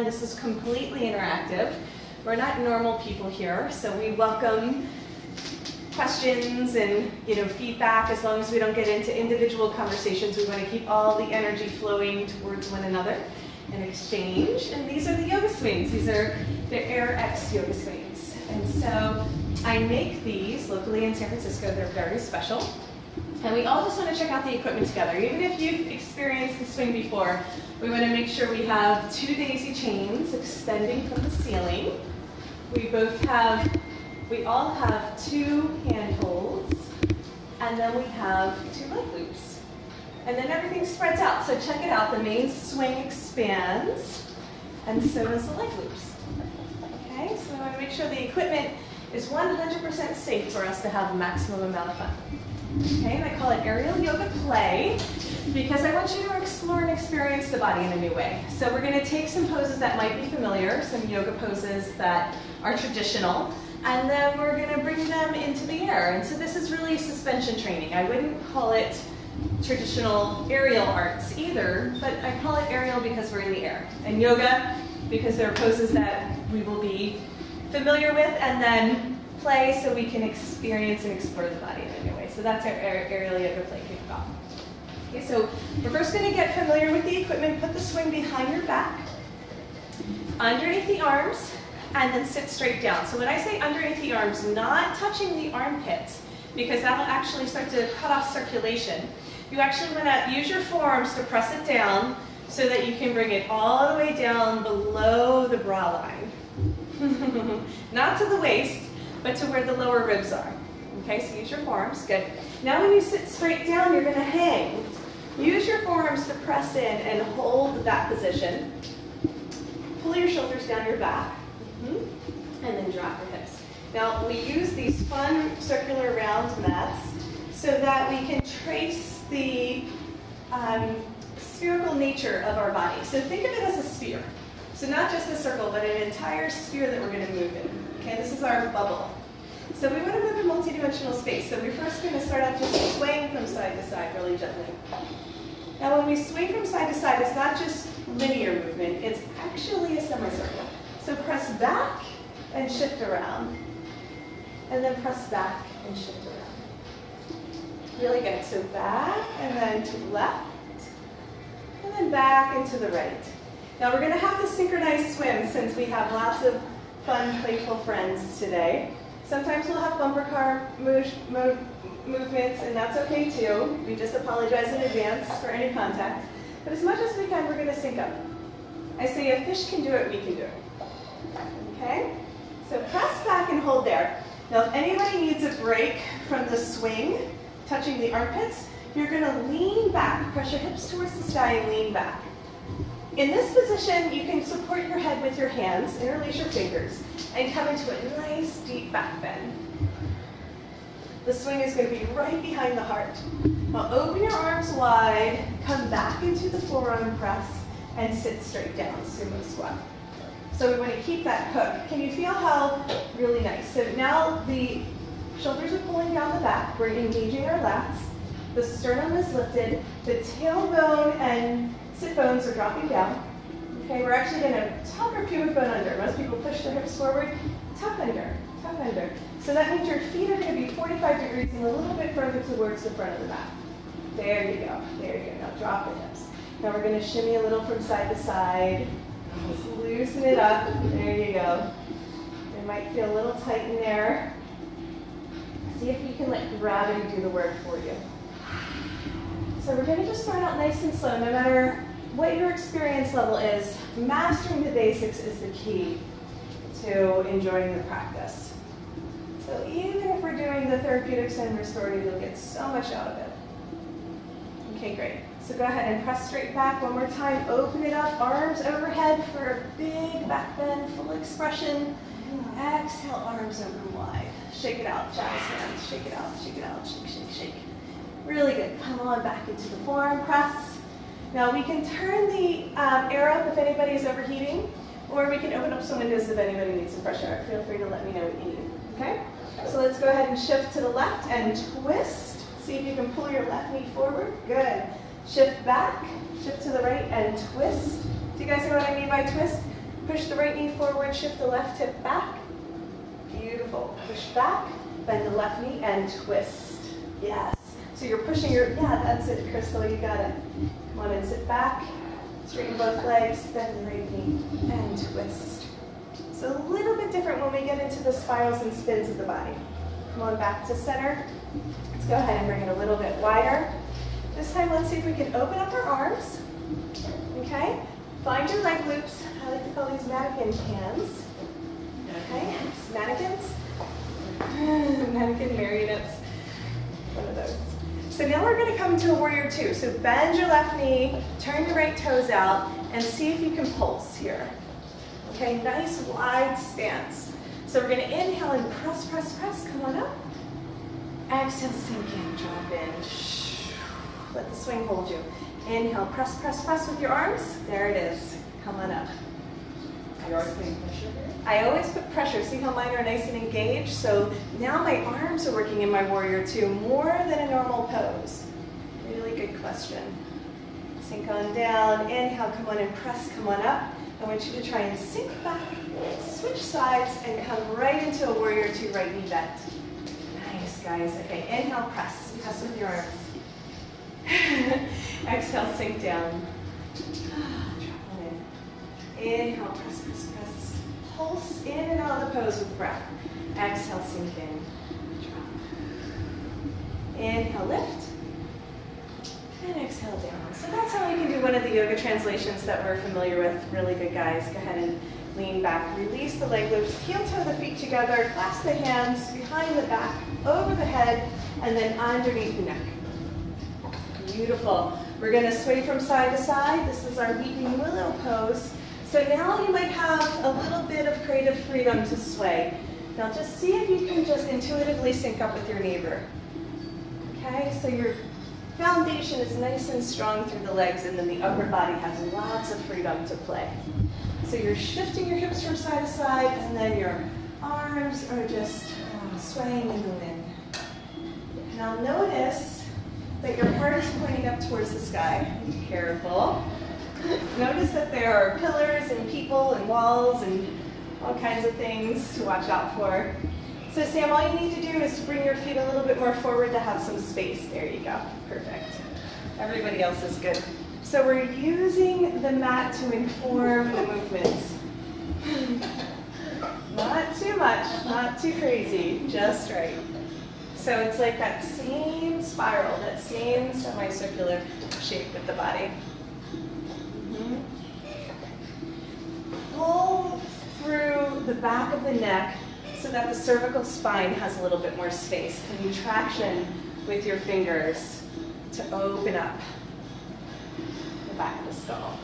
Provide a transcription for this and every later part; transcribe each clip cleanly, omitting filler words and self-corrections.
This is completely interactive. We're not normal people here, so we welcome questions and feedback. As long as we don't get into individual conversations, we want to keep all the energy flowing towards one another in exchange. And these are the yoga swings. These are the Air X yoga swings. And so I make these locally in San Francisco. They're very special. And we all just want to check out the equipment together. Even if you've experienced the swing before, we want to make sure we have 2 daisy chains extending from the ceiling. We all have 2 handholds, and then we have 2 leg loops. And then everything spreads out. So check it out. The main swing expands, and so does the leg loops. Okay, so I want to make sure the equipment is 100% safe for us to have the maximum amount of fun. Okay, and I call it aerial yoga play because I want you to explore and experience the body in a new way. So we're going to take some poses that might be familiar, some yoga poses that are traditional, and then we're going to bring them into the air. And so this is really suspension training. I wouldn't call it traditional aerial arts either, but I call it aerial because we're in the air. And yoga because there are poses that we will be familiar with, and then play so we can experience and explore the body in a new way. So that's our aerial yoga play kickoff. Okay, so we're first going to get familiar with the equipment. Put the swing behind your back, underneath the arms, and then sit straight down. So when I say underneath the arms, not touching the armpits, because that'll actually start to cut off circulation. You actually want to use your forearms to press it down so that you can bring it all the way down below the bra line. Not to the waist, but to where the lower ribs are. Okay, so use your forearms, good. Now when you sit straight down, you're going to hang. Use your forearms to press in and hold that position. Pull your shoulders down your back, and then drop your hips. Now we use these fun circular round mats so that we can trace the spherical nature of our body. So think of it as a sphere. So not just a circle, but an entire sphere that we're going to move in. Okay, this is our bubble. So we want to move in multidimensional space. So we're first going to start out just swaying from side to side really gently. Now when we swing from side to side, it's not just linear movement, it's actually a semicircle. So press back and shift around. And then press back and shift around. Really good. So back and then to the left. And then back and to the right. Now we're going to have to synchronize swim since we have lots of fun, playful friends today. Sometimes we'll have bumper car movements, and that's okay too. We just apologize in advance for any contact. But as much as we can, we're going to sync up. I say if fish can do it, we can do it. Okay? So press back and hold there. Now if anybody needs a break from the swing, touching the armpits, you're going to lean back. Press your hips towards the sky and lean back. In this position, you can support your head with your hands, interlace your fingers, and come into a nice deep back bend. The swing is going to be right behind the heart. Now open your arms wide, come back into the forearm press, and sit straight down, sumo squat. So we want to keep that hook. Can you feel how really nice? So now the shoulders are pulling down the back. We're engaging our lats. The sternum is lifted. The tailbone and sit bones are dropping down. Okay, we're actually going to tuck our pubic bone under. Most people push their hips forward. Tuck under, tuck under. So that means your feet are going to be 45 degrees and a little bit further towards the front of the mat. There you go, there you go. Now drop the hips. Now we're going to shimmy a little from side to side. Just loosen it up. There you go. It might feel a little tight in there. See if you can let gravity do the work for you. So we're going to just start out nice and slow. No matter what your experience level is, mastering the basics is the key to enjoying the practice. So even if we're doing the therapeutics and restorative, you'll get so much out of it. Okay, great. So go ahead and press straight back one more time. Open it up, arms overhead for a big back bend, full expression. Exhale, arms open wide. Shake it out, shavasana. Shake it out, shake it out, shake, shake, shake. Really good. Come on back into the forearm press. Now we can turn the air up if anybody's overheating, or we can open up some windows if anybody needs some fresh air. Feel free to let me know what you need. Okay? So let's go ahead and shift to the left and twist. See if you can pull your left knee forward. Good. Shift back, shift to the right, and twist. Do you guys know what I mean by twist? Push the right knee forward, shift the left hip back. Beautiful. Push back, bend the left knee, and twist. Yes. So you're pushing your, yeah, that's it, Crystal, you got it. Come on and sit back. Straighten both legs, bend the right knee, and twist. So a little bit different when we get into the spirals and spins of the body. Come on back to center. Let's go ahead and bring it a little bit wider. This time, let's see if we can open up our arms. Okay? Find your leg loops. I like to call these mannequin hands. Okay? Mannequins. Mannequin marionettes. One of those. So now we're going to come to a warrior two. So bend your left knee, turn your right toes out, and see if you can pulse here. Okay, nice wide stance. So we're going to inhale and press, press, press. Come on up. Exhale, sink in, drop in. Let the swing hold you. Inhale, press, press, press with your arms. There it is. Come on up. You're always putting pressure here? I always put pressure. See how mine are nice and engaged? So now my arms are working in my warrior two more than a normal pose. Really good question. Sink on down. Inhale, come on and press, come on up. I want you to try and sink back, switch sides, and come right into a warrior two right knee bend. Nice, guys. Okay, inhale, press. Press with your arms. Exhale, sink down. Inhale, press, press, press. Pulse in and out of the pose with breath. Exhale, sink in. Drop. Inhale, lift. And exhale down. So that's how we can do one of the yoga translations that we're familiar with. Really good, guys. Go ahead and lean back. Release the leg loops. Heel toe the feet together. Clasp the hands behind the back, over the head, and then underneath the neck. Beautiful. We're going to sway from side to side. This is our weeping willow pose. So now you might have a little bit of creative freedom to sway. Now just see if you can just intuitively sync up with your neighbor. Okay, so your foundation is nice and strong through the legs, and then the upper body has lots of freedom to play. So you're shifting your hips from side to side, and then your arms are just swaying in the wind. Now notice that your heart is pointing up towards the sky. Be careful. Notice that there are pillars and people and walls and all kinds of things to watch out for. So Sam, all you need to do is bring your feet a little bit more forward to have some space. There you go. Perfect. Everybody else is good. So we're using the mat to inform the movements. Not too much, not too crazy, just right. So it's like that same spiral, that same semicircular shape with the body. Pull through the back of the neck so that the cervical spine has a little bit more space. Contraction with your fingers to open up the back of the skull.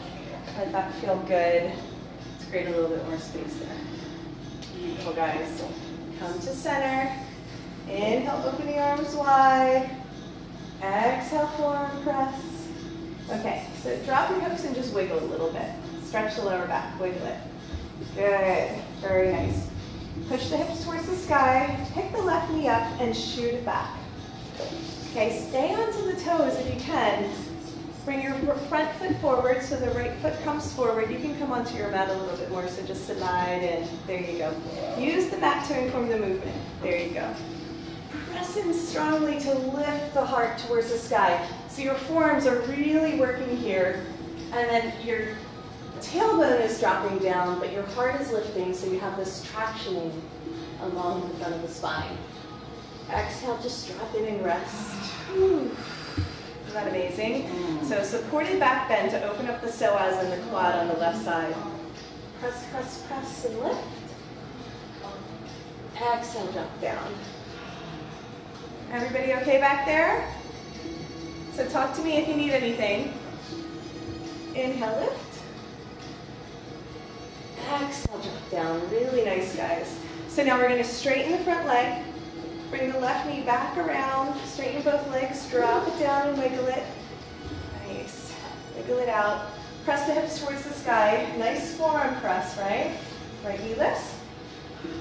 Let that feel good. Let's create a little bit more space there. Beautiful, guys. Come to center. Inhale, open the arms wide. Exhale, forearm press. Okay, so drop your hips and just wiggle a little bit. Stretch the lower back, wiggle it. Good, very nice. Push the hips towards the sky, pick the left knee up and shoot it back. Okay, stay onto the toes if you can. Bring your front foot forward so the right foot comes forward. You can come onto your mat a little bit more, so just slide in. There you go. Use the mat to inform the movement. There you go. Press in strongly to lift the heart towards the sky. So your forearms are really working here, and then your tailbone is dropping down, but your heart is lifting, so you have this tractioning along the front of the spine. Exhale, just drop in and rest. Whew. Isn't that amazing? So supported back bend to open up the psoas and the quad on the left side. Press, press, press, and lift. Exhale, drop down. Everybody okay back there? So talk to me if you need anything. Inhale, lift. Exhale, drop down. Really nice, guys. So now we're going to straighten the front leg. Bring the left knee back around. Straighten both legs. Drop it down and wiggle it. Nice. Wiggle it out. Press the hips towards the sky. Nice forearm press, right? Right knee lifts.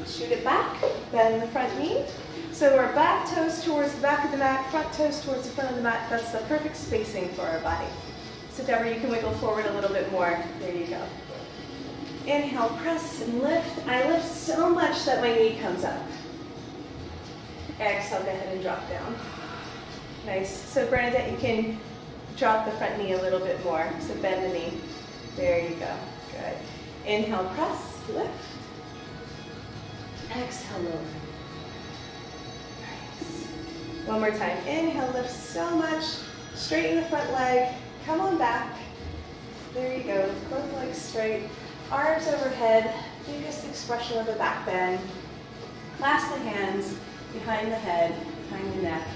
Shoot it back. Bend the front knee. So our back toes towards the back of the mat, front toes towards the front of the mat. That's the perfect spacing for our body. So Deborah, you can wiggle forward a little bit more. There you go. Inhale, press and lift. I lift so much that my knee comes up. Exhale, go ahead and drop down. Nice. So Bernadette, you can drop the front knee a little bit more. So bend the knee. There you go. Good. Inhale, press, lift. Exhale, lower. Nice. One more time. Inhale, lift so much. Straighten the front leg. Come on back. There you go. Both legs straight. Arms overhead. Biggest expression of a back bend. Clasp the hands behind the head, behind the neck.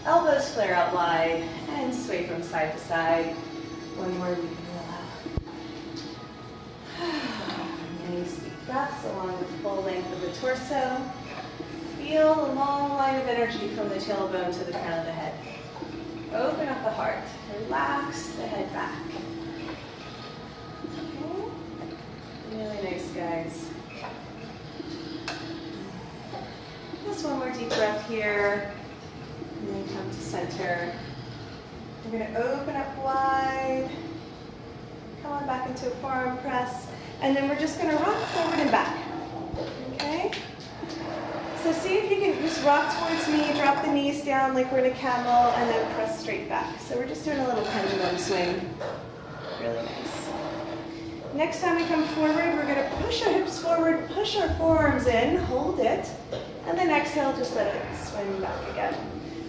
Elbows flare out wide and sway from side to side. One more deep breath. Nice deep breaths along the full length of the torso. Feel the long line of energy from the tailbone to the crown of the head. Open up the heart. Relax the head back. Okay. Really nice, guys. Just one more deep breath here. And then come to center. We're going to open up wide. Come on back into a forearm press. And then we're just going to rock forward and back. Okay? So see if you can just rock towards me, drop the knees down like we're in a camel, and then press straight back. So we're just doing a little pendulum swing. Really nice. Next time we come forward, we're going to push our hips forward, push our forearms in, hold it, and then exhale, just let it swing back again.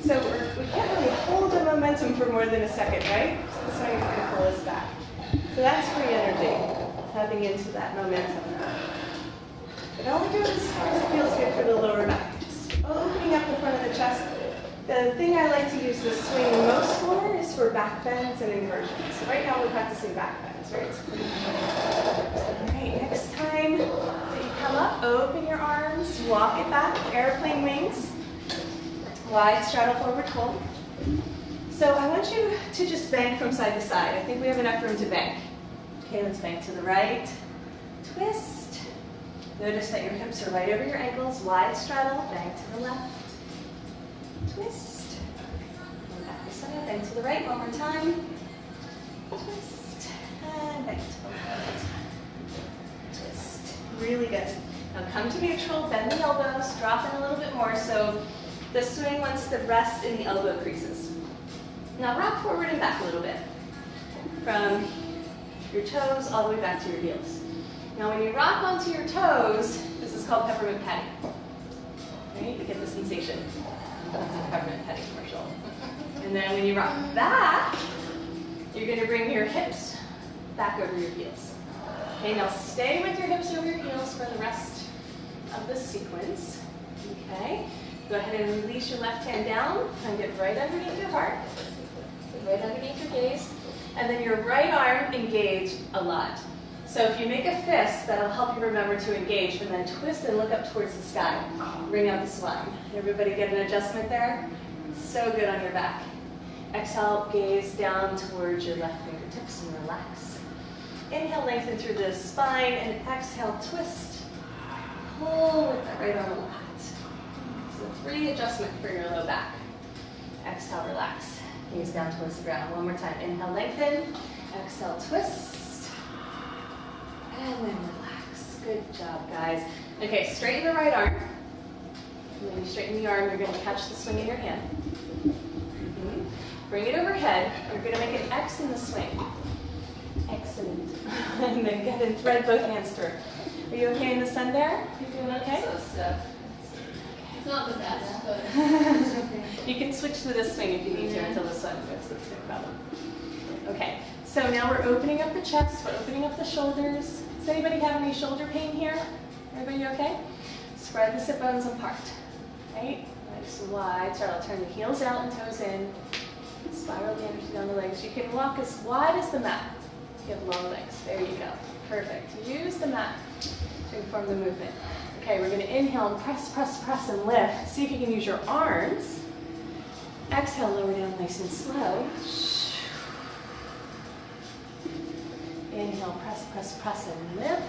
So we can't really hold the momentum for more than a second, right? So the swing is going to pull us back. So that's free energy, tapping into that momentum. But all we do is it feels good for the lower back. Just opening up the front of the chest. The thing I like to use the swing most for is for back bends and inversions. So right now we're practicing back bends, right? All right, next time that you come up, open your arms, walk it back, airplane wings, wide straddle forward fold. So I want you to just bank from side to side. I think we have enough room to bank. Okay, let's bank to the right, twist. Notice that your hips are right over your ankles, wide straddle, bank to the left. Twist. And back to center, bend to the right one more time. Twist. And back to the left. Twist. Really good. Now come to neutral, bend the elbows, drop in a little bit more. So the swing wants to rest in the elbow creases. Now rock forward and back a little bit. From your toes all the way back to your heels. Now when you rock onto your toes, this is called peppermint patty. Right? You get the sensation. That's a peppermint patty commercial. And then when you rock back, you're going to bring your hips back over your heels. Okay, now stay with your hips over your heels for the rest of the sequence. Okay, go ahead and release your left hand down and get right underneath your heart, right underneath your gaze, and then your right arm engage a lot. So if you make a fist, that'll help you remember to engage, and then twist and look up towards the sky. Bring out the spine. Everybody get an adjustment there? It's so good on your back. Exhale, gaze down towards your left fingertips and relax. Inhale, lengthen through the spine, and exhale, twist. Pull with that right arm a lot. It's a free adjustment for your low back. Exhale, relax. Gaze down towards the ground. One more time. Inhale, lengthen. Exhale, twist. And then relax. Good job, guys. Okay, straighten the right arm. And when you straighten the arm, you're going to catch the swing in your hand. Bring it overhead. You're going to make an X in the swing. Excellent. And then get and thread both hands through. Are you okay in the sun there? You doing okay? It's not the best, but You can switch to this swing if you need to until the sun goes. That's no problem. Okay, so now we're opening up the chest. We're opening up the shoulders. Does anybody have any shoulder pain here? Everybody okay? Spread the sit bones apart. Right? Nice and wide. So I'll turn the heels out and toes in. Spiral the energy down the legs. You can walk as wide as the mat. You have long legs. There you go. Perfect. Use the mat to inform the movement. Okay, we're going to inhale and press, press, press, and lift. See if you can use your arms. Exhale, lower down nice and slow. Inhale, press, press, press, and lift.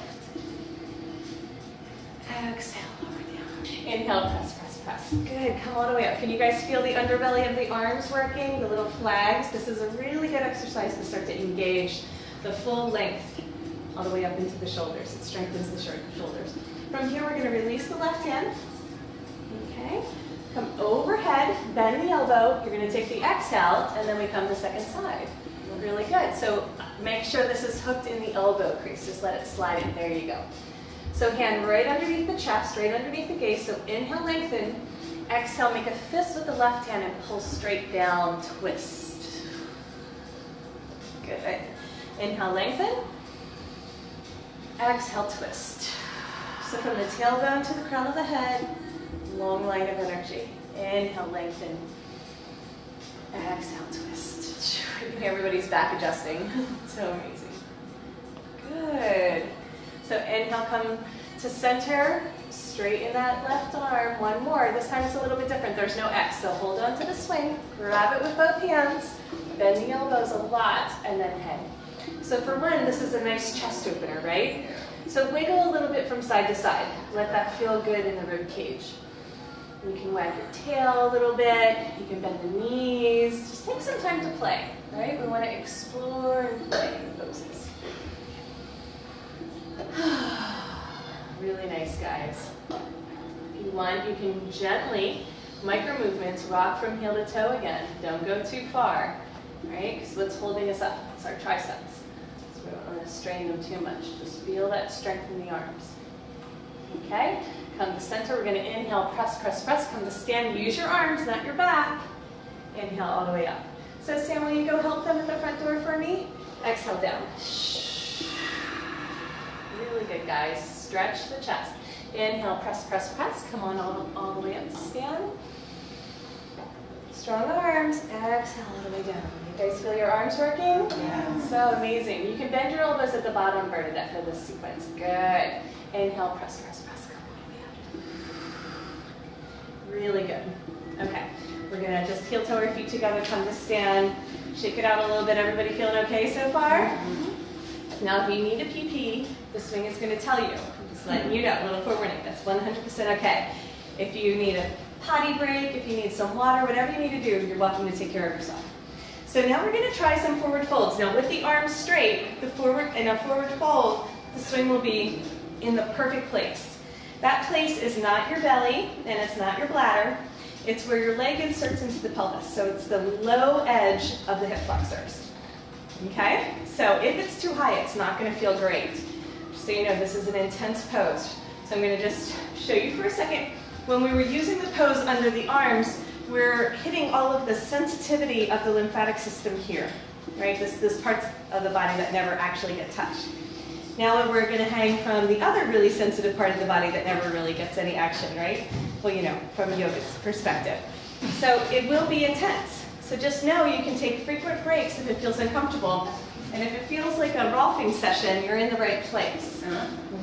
Exhale, lower down. Inhale, press, press, press. Good, come all the way up. Can you guys feel the underbelly of the arms working, the little flags? This is a really good exercise to start to engage the full length all the way up into the shoulders. It strengthens the shoulders. From here, we're going to release the left hand. Okay. Come overhead, bend the elbow. You're going to take the exhale, and then we come to second side. Really good. So make sure this is hooked in the elbow crease. Just let it slide in. There you go. So hand right underneath the chest, right underneath the gaze. So inhale, lengthen. Exhale, make a fist with the left hand and pull straight down, twist. Good. Inhale, lengthen. Exhale, twist. So from the tailbone to the crown of the head, long line of energy. Inhale, lengthen. Exhale, twist. Everybody's back adjusting. So amazing. Good. So inhale, come to center. Straighten that left arm. One more. This time it's a little bit different. There's no X. So hold on to the swing. Grab it with both hands. Bend the elbows a lot. And then head. So for one, this is a nice chest opener, right? So wiggle a little bit from side to side. Let that feel good in the rib cage. You can wag your tail a little bit. You can bend the knees. Just take some time to play, right? We want to explore and play in poses. Really nice, guys. If you want, you can gently, micro movements, rock from heel to toe again. Don't go too far, right? Because what's holding us up? It's our triceps. So we don't want to strain them too much. Just feel that strength in the arms. Okay? Come to center. We're going to inhale, press, press, press. Come to stand. Use your arms, not your back. Inhale all the way up. So Sam, will you go help them at the front door for me? Exhale down. Really good, guys. Stretch the chest. Inhale, press, press, press. Come on all the way up to stand. Strong arms. Exhale all the way down. You guys feel your arms working? Yeah. So amazing. You can bend your elbows at the bottom part of that for this sequence. Good. Inhale, press, press, press. Come all the way up. Really good. Okay. We're going to just heel toe our feet together, come to stand. Shake it out a little bit. Everybody feeling okay so far? Mm-hmm. Now, if you need a PP, the swing is going to tell you. I'm just letting you know. A little forewarning. That's 100% okay. If you need a potty break, if you need some water, whatever you need to do, you're welcome to take care of yourself. So now we're going to try some forward folds. Now, with the arms straight, in a forward fold, the swing will be in the perfect place. That place is not your belly, and it's not your bladder. It's where your leg inserts into the pelvis. So it's the low edge of the hip flexors. Okay? So if it's too high, it's not going to feel great. Just so you know, this is an intense pose. So I'm going to just show you for a second. When we were using the pose under the arms, we're hitting all of the sensitivity of the lymphatic system here. Right? This parts of the body that never actually get touched. Now we're going to hang from the other really sensitive part of the body that never really gets any action, right? Well, you know, from yoga's perspective. So it will be intense. So just know you can take frequent breaks if it feels uncomfortable. And if it feels like a rolfing session, you're in the right place.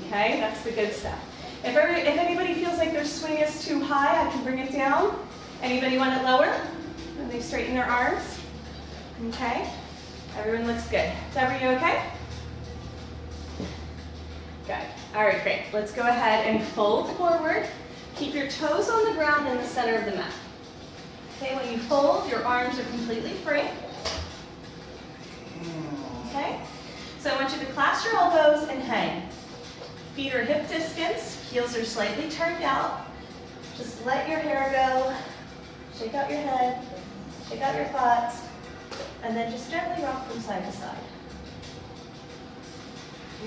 Okay? That's the good stuff. If anybody feels like their swing is too high, I can bring it down. Anybody want it lower? And they straighten their arms. Okay? Everyone looks good. Deborah, you okay? Good. All right, great. Let's go ahead and fold forward. Keep your toes on the ground in the center of the mat. Okay, when you fold, your arms are completely free. Okay? So I want you to clasp your elbows and hang. Feet are hip distance, heels are slightly turned out. Just let your hair go. Shake out your head, shake out your thoughts, and then just gently rock from side to side.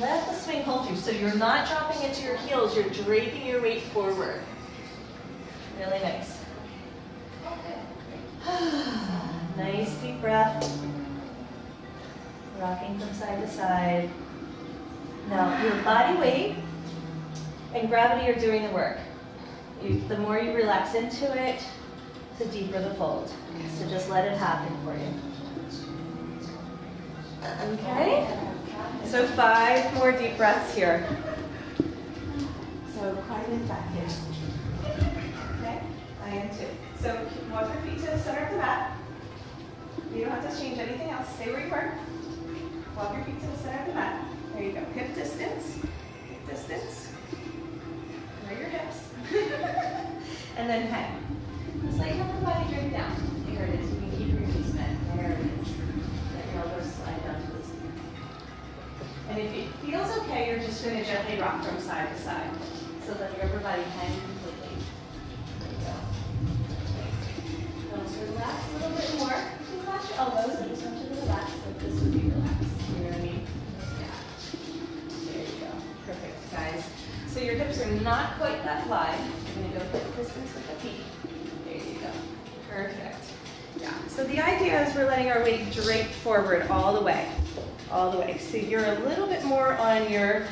Let the swing hold you. So you're not dropping into your heels, you're draping your weight forward. Really nice. Nice deep breath. Rocking from side to side. Now your body weight and gravity are doing the work. The more you relax into it, the deeper the fold. So just let it happen for you. Okay? So 5 more deep breaths here. So quiet back here. Okay? I am too. So walk your feet to the center of the mat. You don't have to change anything else. Stay where you were. Walk your feet to the center of the mat. There you go. Hip distance. Hip distance. Where your hips. And then hang. Just like have the body drape down. There it is. You can keep your knees bent. There it is. Let your elbows slide down to the center. And if it feels going to gently rock from side to side. So let your upper body hang completely. There you go. Let's relax a little bit more. You can cross your elbows. I just want you to relax like this would be relaxed. You know what I mean? Yeah. There you go. Perfect, guys. So your hips are not quite that wide. You're going to go hip distance with the feet. There you go. Perfect. Yeah. So the idea is we're letting our weight drape forward all the way. All the way. So you're a little bit more on your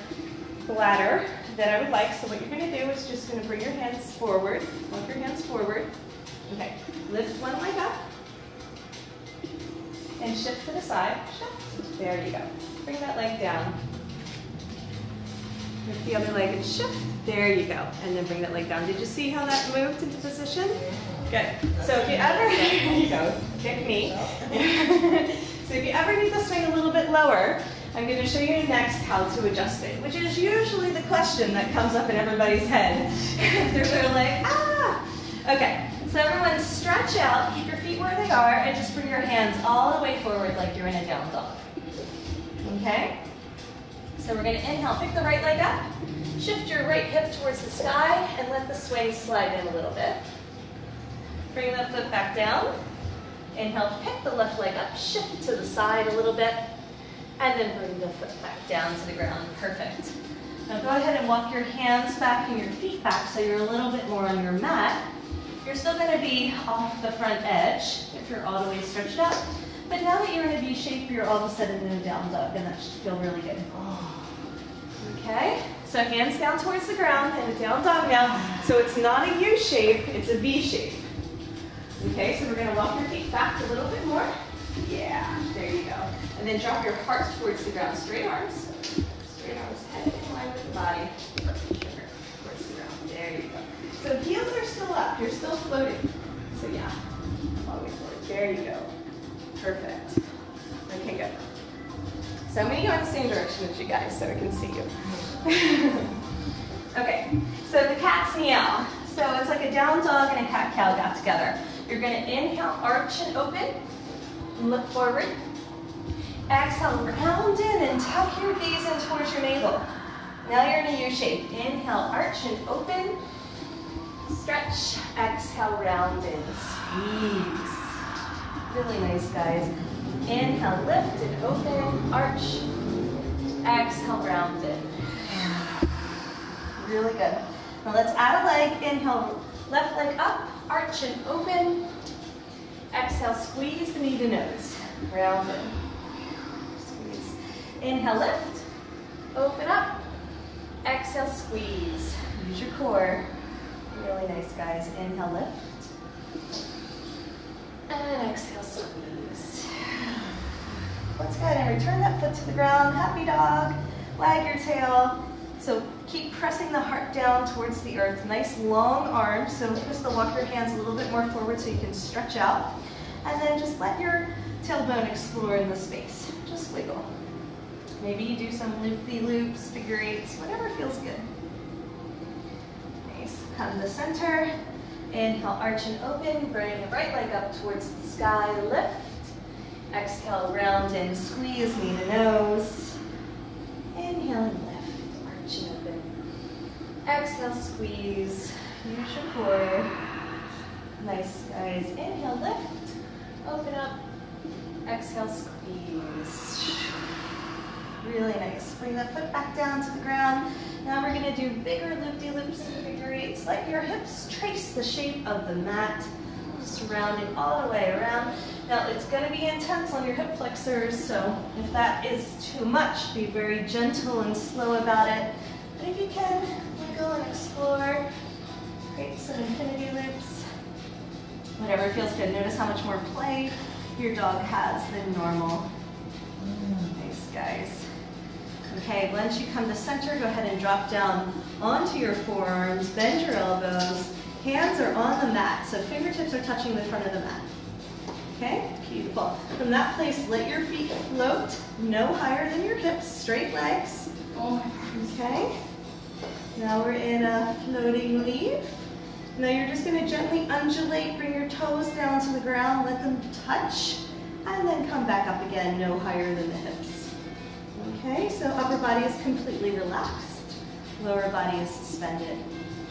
bladder than I would like. So what you're going to do is just going to bring your hands forward. Walk your hands forward. Okay. Lift one leg up. And shift to the side. Shift. There you go. Bring that leg down. Lift the other leg and shift. There you go. And then bring that leg down. Did you see how that moved into position? Good. So if you ever, there you go, kick me. So if you ever need to swing a little bit lower, I'm going to show you next how to adjust it, which is usually the question that comes up in everybody's head. They're sort of like, ah! Okay, so everyone stretch out, keep your feet where they are, and just bring your hands all the way forward like you're in a down dog. Okay? So we're going to inhale, pick the right leg up, shift your right hip towards the sky, and let the swing slide in a little bit. Bring the foot back down. Inhale, pick the left leg up, shift to the side a little bit, and then bring the foot back down to the ground. Perfect. Now go ahead and walk your hands back and your feet back so you're a little bit more on your mat. You're still going to be off the front edge if you're all the way stretched out. But now that you're in a V shape, you're all of a sudden in a down dog, and that should feel really good. Okay, so hands down towards the ground and a down dog now. So it's not a U shape, it's a V shape. Okay, so we're going to walk your feet back a little bit more. Yeah, there you go. And then drop your heart towards the ground. Straight arms. Straight arms, head in line with the body. Towards the ground. There you go. So heels are still up. You're still floating. So yeah, all the way forward. There you go. Perfect. Okay, good. So I'm going to go in the same direction as you guys so I can see you. Okay, so the cat's meow. So it's like a down dog and a cat-cow got together. You're going to inhale, arch and open, and look forward. Exhale, round in and tuck your gaze in towards your navel. Now you're in a U shape. Inhale, arch and open, stretch. Exhale, round in, squeeze. Really nice, guys. Inhale, lift and open, arch. Exhale, round in. Really good. Now let's add a leg. Inhale, left leg up, arch and open. Exhale, squeeze the knee to nose. Round in. Squeeze. Inhale, lift. Open up. Exhale, squeeze. Use your core. Really nice, guys. Inhale, lift. And exhale, squeeze. Let's go ahead and return that foot to the ground. Happy dog. Wag your tail. So keep pressing the heart down towards the earth. Nice long arms. So twist the walk your hands a little bit more forward so you can stretch out. And then just let your tailbone explore in the space. Just wiggle. Maybe you do some loop-de-loops, figure eights, whatever feels good. Nice. Come to center. Inhale, arch and open. Bring the right leg up towards the sky. Lift. Exhale, round and squeeze, knee to nose. Inhale and lift. Arch and open. Exhale, squeeze. Use your core. Nice, guys. Inhale, lift. Open up. Exhale, squeeze. Really nice. Bring that foot back down to the ground. Now we're going to do bigger loop-de-loops and figure eights. Let your hips trace the shape of the mat. Just rounding all the way around. Now it's going to be intense on your hip flexors, so if that is too much, be very gentle and slow about it. But if you can, wiggle and explore. Create some infinity loops. Whatever feels good. Notice how much more play your dog has than normal. Nice, guys. Okay, once you come to center, go ahead and drop down onto your forearms, bend your elbows. Hands are on the mat, so fingertips are touching the front of the mat. Okay, beautiful. From that place, let your feet float no higher than your hips, straight legs. Okay, now we're in a floating leaf. Now you're just going to gently undulate, bring your toes down to the ground, let them touch, and then come back up again, no higher than the hips. Okay, so upper body is completely relaxed. Lower body is suspended.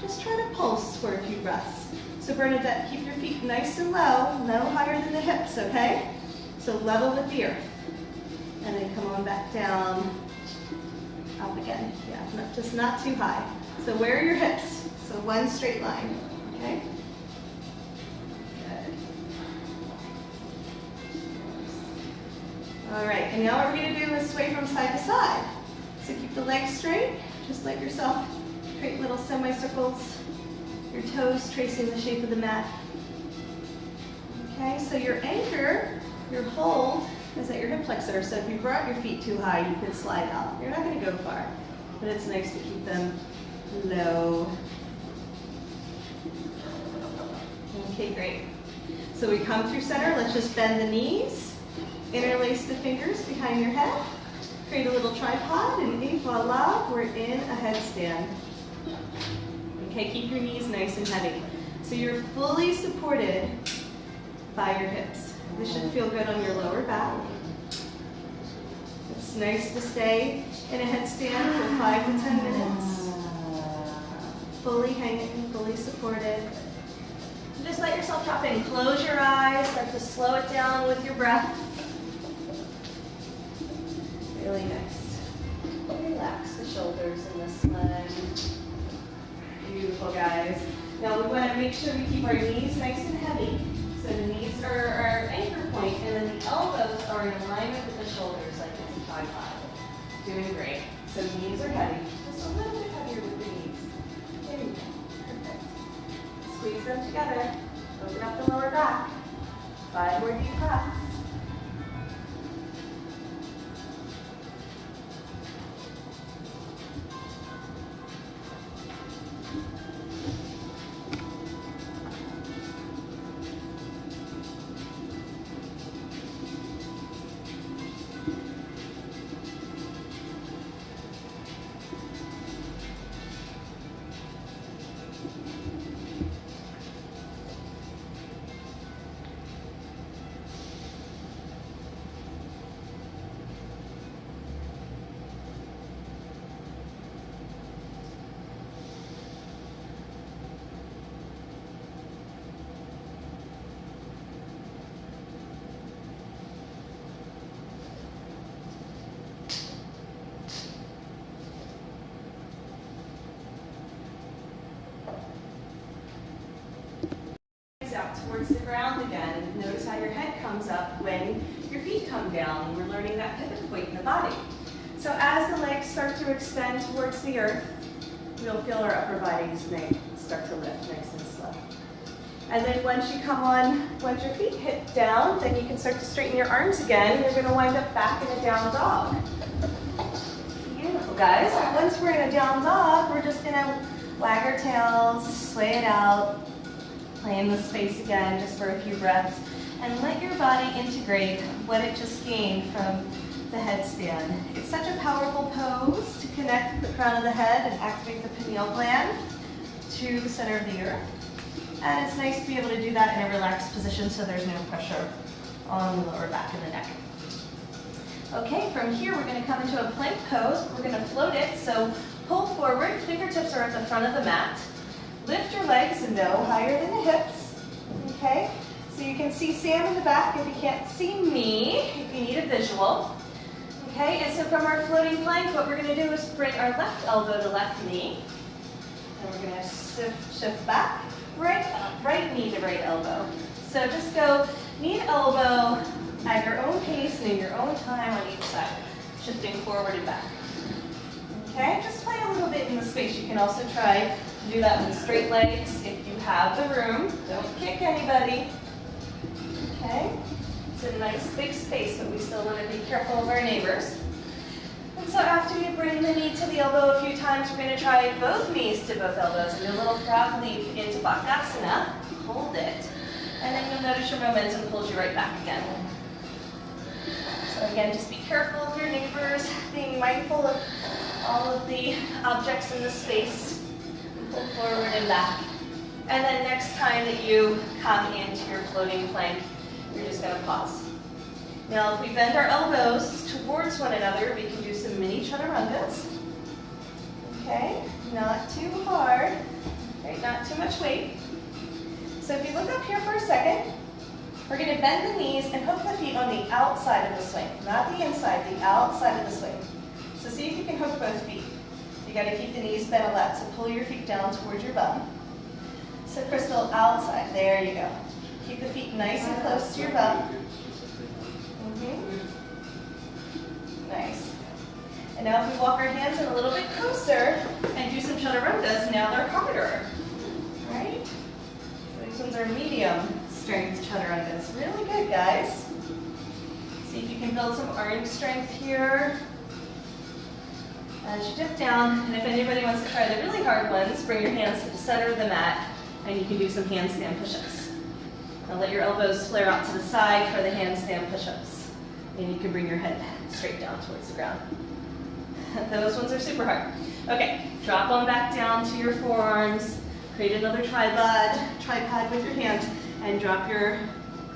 Just try to pulse for a few breaths. So Bernadette, keep your feet nice and low, no higher than the hips, okay? So level with the earth. And then come on back down, up again. Yeah, just not too high. So where are your hips? So one straight line, okay? Good. All right, and now what we're gonna do is sway from side to side. So keep the legs straight, just let yourself create little semicircles. Your toes tracing the shape of the mat. Okay, so your anchor, your hold, is at your hip flexor. So if you brought your feet too high, you could slide out. You're not going to go far, but it's nice to keep them low. Okay, great. So we come through center. Let's just bend the knees, interlace the fingers behind your head, create a little tripod, and voila, we're in a headstand. Okay, keep your knees nice and heavy. So you're fully supported by your hips. This should feel good on your lower back. It's nice to stay in a headstand for 5 to 10 minutes. Fully hanging, fully supported. Just let yourself drop in. Close your eyes, start to slow it down with your breath. Really nice. Relax the shoulders in this leg. Beautiful, guys. Now we want to make sure we keep our knees nice and heavy. So the knees are our anchor point, and then the elbows are in alignment with the shoulders, like it's a tripod. Doing great. So knees are heavy. Just a little bit heavier with the knees. There you go. Perfect. Squeeze them together. Open up the lower back. 5 more deep breaths. Out towards the ground again. Notice how your head comes up when your feet come down. We're learning that pivot point in the body. So as the legs start to extend towards the earth, you'll feel our upper bodies start to lift nice and slow. And then once your feet hit down, then you can start to straighten your arms again. You're going to wind up back in a down dog. Beautiful, guys. Once we're in a down dog, we're just going to wag our tails, sway it out, play in the space again just for a few breaths, and let your body integrate what it just gained from the headstand. It's such a powerful pose to connect the crown of the head and activate the pineal gland to the center of the earth. And it's nice to be able to do that in a relaxed position so there's no pressure on the lower back and the neck. Okay, from here we're going to come into a plank pose. We're going to float it, so pull forward, fingertips are at the front of the mat. Lift your legs no higher than the hips, okay? So you can see Sam in the back if you can't see me, if you need a visual. Okay, and so from our floating plank, what we're going to do is bring our left elbow to left knee. And we're going to shift back, right knee to right elbow. So just go knee to elbow at your own pace and in your own time on each side, shifting forward and back. Okay, just play a little bit in the space. You can also try to do that with straight legs if you have the room. Don't kick anybody. Okay, it's a nice big space, but we still want to be careful of our neighbors. And so after you bring the knee to the elbow a few times, we're going to try both knees to both elbows and do a little frog leap into Bakasana. Hold it. And then you'll notice your momentum pulls you right back again. So again, just be careful of your neighbors, being mindful of all of the objects in the space. Pull forward and back. And then next time that you come into your floating plank, you're just going to pause. Now, if we bend our elbows towards one another, we can do some mini chaturangas. Okay, not too hard, right? Not too much weight. So if you look up here for a second, we're going to bend the knees and hook the feet on the outside of the swing, not the inside, the outside of the swing. So see if you can hook both feet. You got to keep the knees bent a lot, so pull your feet down towards your bum. So Crystal, outside, there you go. Keep the feet nice and close to your bum. Nice. And now if we walk our hands in a little bit closer and do some chaturangas, now they're harder, right? So these ones are medium strength chaturangas. Really good, guys. See if you can build some arm strength here. As you dip down, and if anybody wants to try the really hard ones, bring your hands to the center of the mat, and you can do some handstand push-ups. Now let your elbows flare out to the side for the handstand push-ups. And you can bring your head straight down towards the ground. Those ones are super hard. Okay, drop on back down to your forearms, create another tripod with your hands, and drop your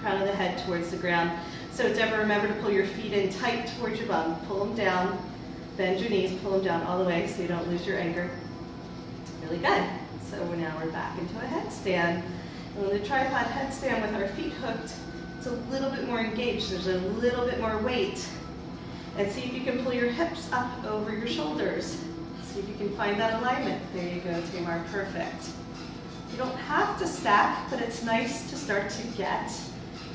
crown of the head towards the ground. So Deborah, remember to pull your feet in tight towards your bum. Pull them down, bend your knees, pull them down all the way so you don't lose your anchor. Really good. So now we're back into a headstand. And with a tripod headstand with our feet hooked, it's a little bit more engaged. There's a little bit more weight. And see if you can pull your hips up over your shoulders. See if you can find that alignment. There you go, Tamar, perfect. You don't have to stack, but it's nice to start to get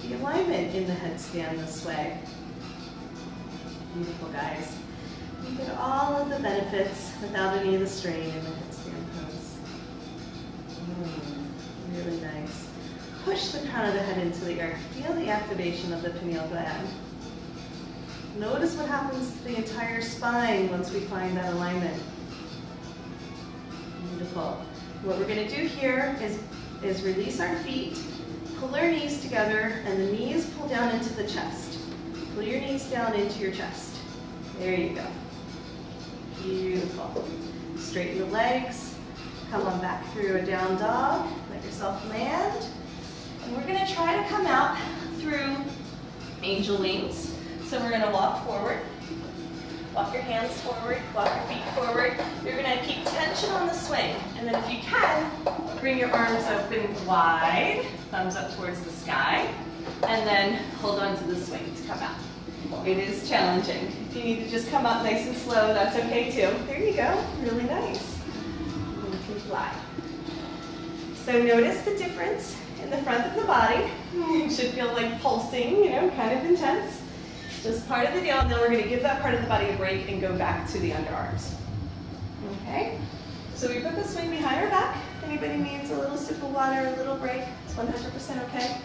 the alignment in the headstand this way. Beautiful, guys. You get all of the benefits without any of the strain in the headstand pose. Really nice. Push the crown of the head into the earth. Feel the activation of the pineal gland. Notice what happens to the entire spine once we find that alignment. Beautiful. What we're going to do here is release our feet, pull our knees together, and the knees pull down into the chest. Pull your knees down into your chest. There you go. Beautiful. Straighten the legs. Come on back through a down dog. Let yourself land. And we're going to try to come out through angel wings. So we're going to walk forward. Walk your hands forward, walk your feet forward. You're going to keep tension on the swing. And then if you can, bring your arms open wide, thumbs up towards the sky, and then hold on to the swing to come out. It is challenging. If you need to just come out nice and slow, that's okay too. There you go, really nice. And you can fly. So notice the difference in the front of the body. It should feel like pulsing, kind of intense. Just part of the deal, and then we're going to give that part of the body a break and go back to the underarms. Okay? So we put the swing behind our back. If anybody needs a little sip of water, a little break, it's 100% okay.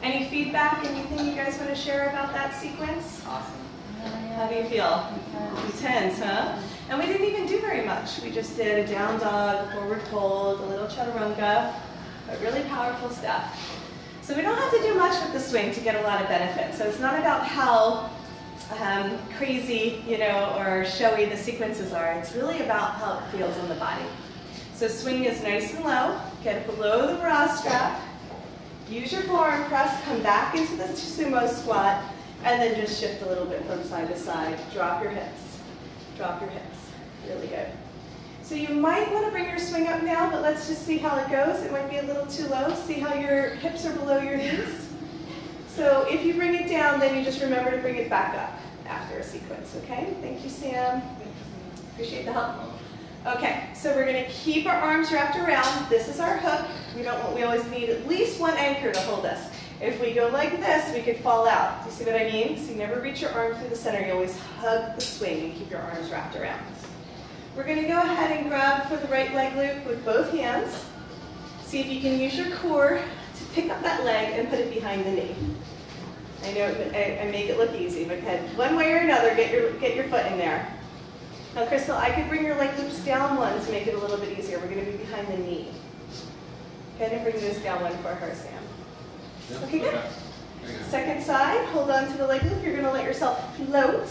Any feedback, anything you guys want to share about that sequence? Awesome. How do you feel? Intense, huh? And we didn't even do very much. We just did a down dog, a forward fold, a little chaturanga, but really powerful stuff. So we don't have to do much with the swing to get a lot of benefit. So it's not about how crazy, or showy the sequences are. It's really about how it feels on the body. So swing is nice and low. Get below the bra strap. Use your forearm press. Come back into the sumo squat. And then just shift a little bit from side to side. Drop your hips. Drop your hips. Really good. So you might want to bring your swing up now, but let's just see how it goes. It might be a little too low. See how your hips are below your knees? So if you bring it down, then you just remember to bring it back up after a sequence, okay? Thank you, Sam. Appreciate the help. Okay, so we're going to keep our arms wrapped around. This is our hook. We always need at least one anchor to hold us. If we go like this, we could fall out. Do you see what I mean? So you never reach your arm through the center. You always hug the swing and keep your arms wrapped around. We're going to go ahead and grab for the right leg loop with both hands. See if you can use your core to pick up that leg and put it behind the knee. I know I make it look easy, but one way or another, get your foot in there. Now, Crystal, I could bring your leg loops down one to make it a little bit easier. We're going to be behind the knee. Go ahead and bring this down one for her, Sam. Okay, good. Second side, hold on to the leg loop. You're going to let yourself float.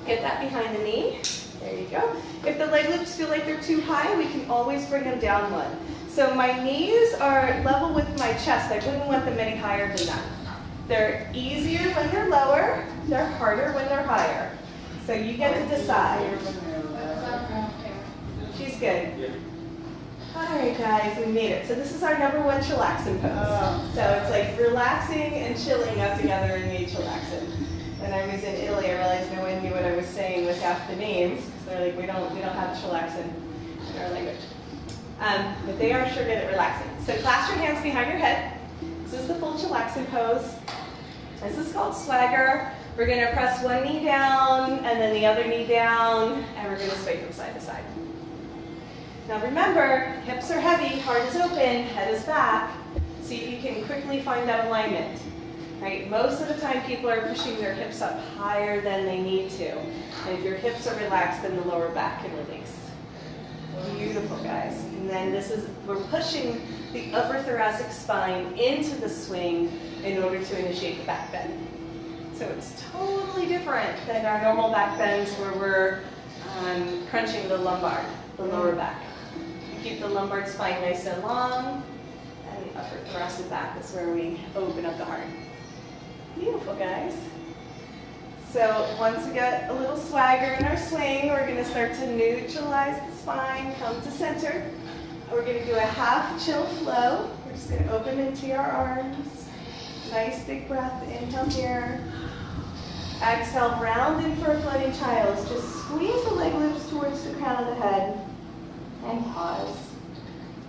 Get that behind the knee. There you go. If the leg loops feel like they're too high, we can always bring them down one. So my knees are level with my chest. I wouldn't want them any higher than that. They're easier when they're lower. They're harder when they're higher. So you get to decide. Background hair. She's good. All right, guys, we made it. So this is our #1 chillaxing pose. So it's like relaxing and chilling up together and made chillaxing. When I was in Italy, I realized no one knew what I was saying with half the names. Because they're like, we don't have chillaxing in our language. But they are sure good at relaxing. So clasp your hands behind your head. This is the full chillaxing pose. This is called swagger. We're going to press one knee down and then the other knee down, and we're going to sway from side to side. Now remember, hips are heavy, heart is open, head is back. See if you can quickly find that alignment. Right? Most of the time people are pushing their hips up higher than they need to. And if your hips are relaxed, then the lower back can release. Beautiful, guys. And then we're pushing the upper thoracic spine into the swing in order to initiate the back bend. So it's totally different than our normal back bends where we're crunching the lumbar, the lower back. You keep the lumbar spine nice and long, and the upper thoracic back is where we open up the heart. Beautiful, guys. So once we get a little swagger in our swing, we're going to start to neutralize the spine, come to center. We're going to do a half chill flow. We're just going to open into our arms. Nice big breath, inhale here. Exhale, round in for a floating child. Just squeeze the leg loops towards the crown of the head and pause.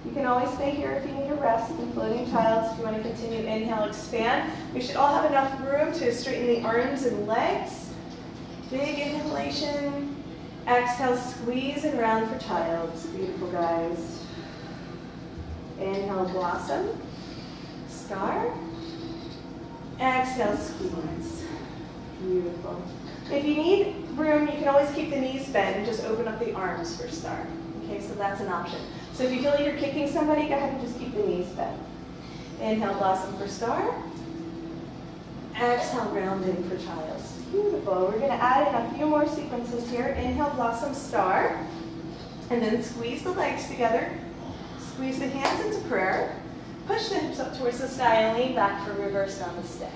You can always stay here if you need a rest in floating child. If you want to continue, inhale, expand. We should all have enough room to straighten the arms and legs. Big inhalation. Exhale, squeeze and round for child. Beautiful, guys. Inhale, blossom. Star. Exhale, squeeze. Beautiful. If you need room, you can always keep the knees bent and just open up the arms for star. Okay, so that's an option. So if you feel like you're kicking somebody, go ahead and just keep the knees bent. Inhale, blossom for star. Exhale, round in for child. Beautiful. We're going to add in a few more sequences here. Inhale, blossom, star. And then squeeze the legs together. Squeeze the hands into prayer. Push the hips up towards the sky and lean back for reverse namaste.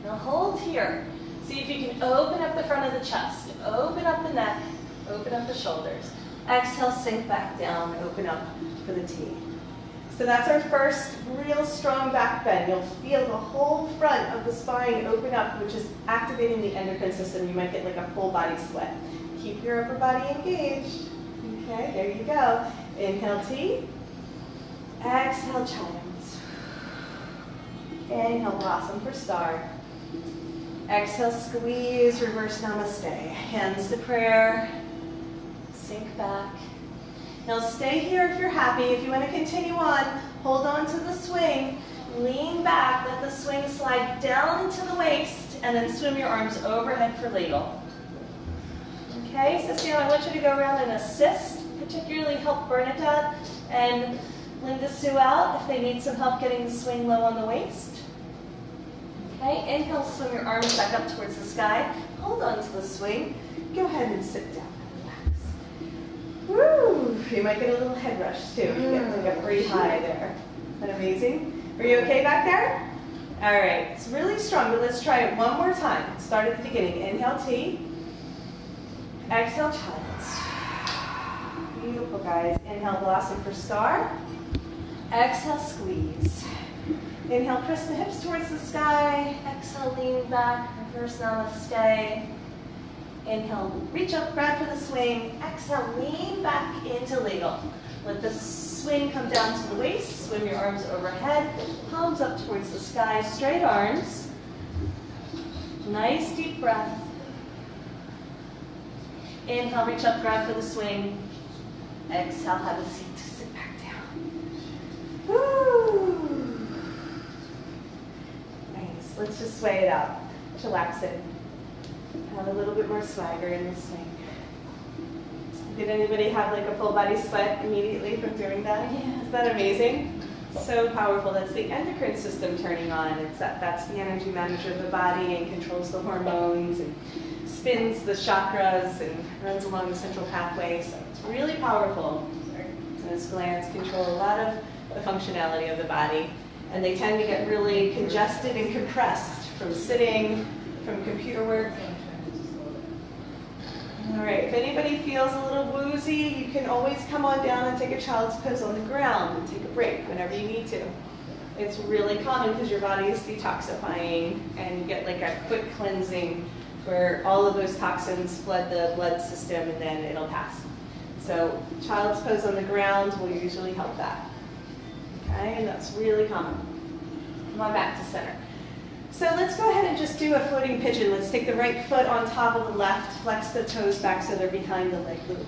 Now hold here. See if you can open up the front of the chest. Open up the neck. Open up the shoulders. Exhale, sink back down, open up for the T. So that's our first real strong back bend. You'll feel the whole front of the spine open up, which is activating the endocrine system. You might get like a full body sweat. Keep your upper body engaged. Okay, there you go. Inhale, T. Exhale, child. Inhale, blossom for star. Exhale, squeeze, reverse namaste. Hands to prayer. Sink back. Now stay here if you're happy. If you want to continue on, hold on to the swing. Lean back, let the swing slide down to the waist, and then swim your arms overhead for ladle. Okay, so Sam, I want you to go around and assist, particularly help Bernadette and Linda Sue out if they need some help getting the swing low on the waist. Okay, inhale, swim your arms back up towards the sky. Hold on to the swing. Go ahead and sit down. Woo! You might get a little head rush too. You get like a free high there. Isn't that amazing? Are you okay back there? All right, it's really strong, but let's try it one more time. Start at the beginning. Inhale, T. Exhale, child. Beautiful, guys. Inhale, blossom for star. Exhale, squeeze. Inhale, press the hips towards the sky. Exhale, lean back, reverse namaste. Inhale, reach up, grab for the swing. Exhale, lean back into ladle. Let the swing come down to the waist. Swim your arms overhead. Palms up towards the sky. Straight arms. Nice deep breath. Inhale, reach up, grab for the swing. Exhale, have a seat to sit back down. Woo! Nice. Let's just sway it out. Chillax it. Have a little bit more swagger in the swing. Did anybody have like a full body sweat immediately from doing that? Yeah. Isn't that amazing? So powerful. That's the endocrine system turning on. That's the energy manager of the body and controls the hormones and spins the chakras and runs along the central pathway. So it's really powerful. Those glands control a lot of the functionality of the body. And they tend to get really congested and compressed from sitting, from computer work. All right, if anybody feels a little woozy, you can always come on down and take a child's pose on the ground and take a break whenever you need to. It's really common because your body is detoxifying and you get like a quick cleansing where all of those toxins flood the blood system and then it'll pass. So child's pose on the ground will usually help that. Okay, and that's really common. Come on back to center. So let's go ahead and just do a floating pigeon. Let's take the right foot on top of the left, flex the toes back so they're behind the leg loop.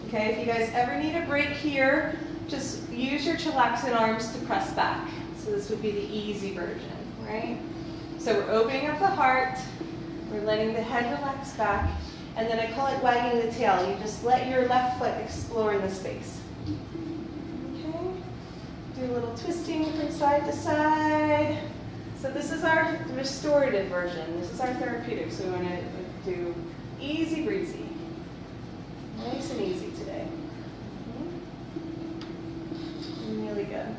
Okay, if you guys ever need a break here, just use your chillaxing arms to press back. So this would be the easy version, right? So we're opening up the heart, we're letting the head relax back, and then I call it wagging the tail. You just let your left foot explore the space. Okay, do a little twisting from side to side. So this is our restorative version. This is our therapeutic. So we want to do easy breezy. Nice and easy today. Really good.